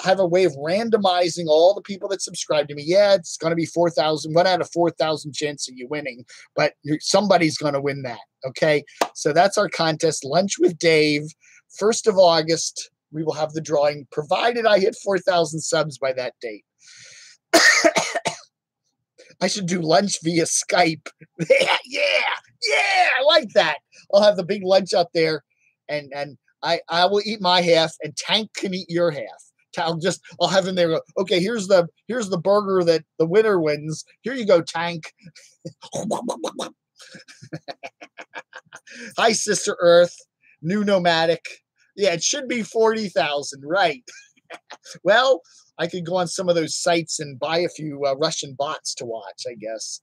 have a way of randomizing all the people that subscribe to me. Yeah, it's going to be 4,000, 1 out of 4,000 chance of you winning, but somebody's going to win that. Okay, so that's our contest, lunch with Dave, 1st of August. We will have the drawing, provided I hit 4,000 subs by that date. I should do lunch via Skype. Yeah, I like that. I'll have the big lunch up there, and I will eat my half, and Tank can eat your half. I'll have him there. Go, okay, here's the burger that the winner wins. Here you go, Tank. Hi, Sister Earth. New Nomadic. Yeah, it should be 40,000, right? Well, I could go on some of those sites and buy a few Russian bots to watch, I guess.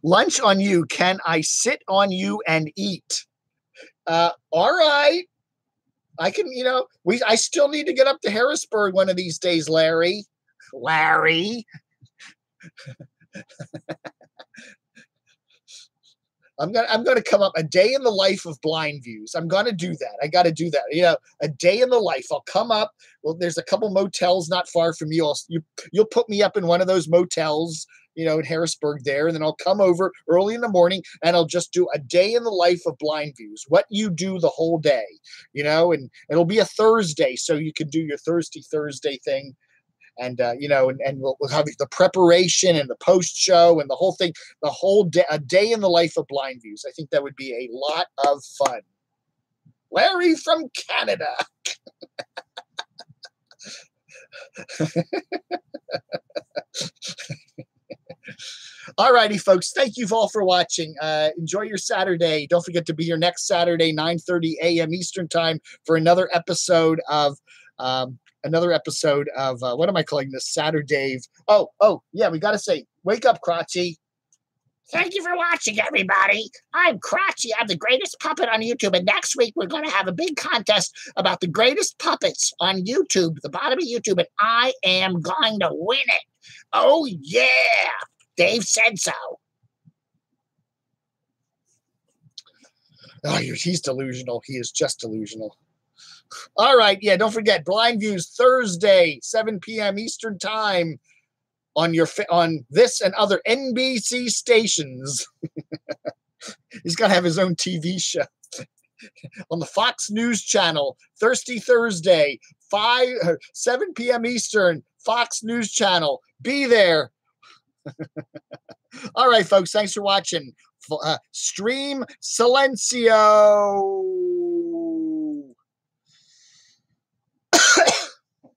Lunch on you. Can I sit on you and eat? All right. I can, I still need to get up to Harrisburg one of these days, Larry. I'm gonna come up a day in the life of Blind Views. I'm gonna do that. I got to do that. A day in the life. I'll come up. Well, there's a couple motels not far from you. You'll put me up in one of those motels, in Harrisburg there, and then I'll come over early in the morning and I'll just do a day in the life of Blind Views. What you do the whole day, and it'll be a Thursday, so you can do your Thursday thing. And and we'll have the preparation and the post show and the whole thing, the whole day, a day in the life of Blind Views. I think that would be a lot of fun. Larry from Canada. All righty, folks. Thank you all for watching. Enjoy your Saturday. Don't forget to be here next Saturday, 9:30 a.m. Eastern time for another episode of what am I calling this? SaturDAVE. Oh, yeah, we got to say, wake up, Crotchy. Thank you for watching, everybody. I'm Crotchy. I'm the greatest puppet on YouTube. And next week, we're going to have a big contest about the greatest puppets on YouTube, the bottom of YouTube. And I am going to win it. Oh, yeah. Dave said so. Oh, he's delusional. He is just delusional. All right. Yeah, don't forget, Blind Views Thursday, 7 p.m. Eastern time. on on this and other NBC stations. He's got to have his own TV show on the Fox News Channel, Thirsty Thursday, 7 p.m. Eastern, Fox News Channel. Be there. All right, folks. Thanks for watching. Stream Silencio.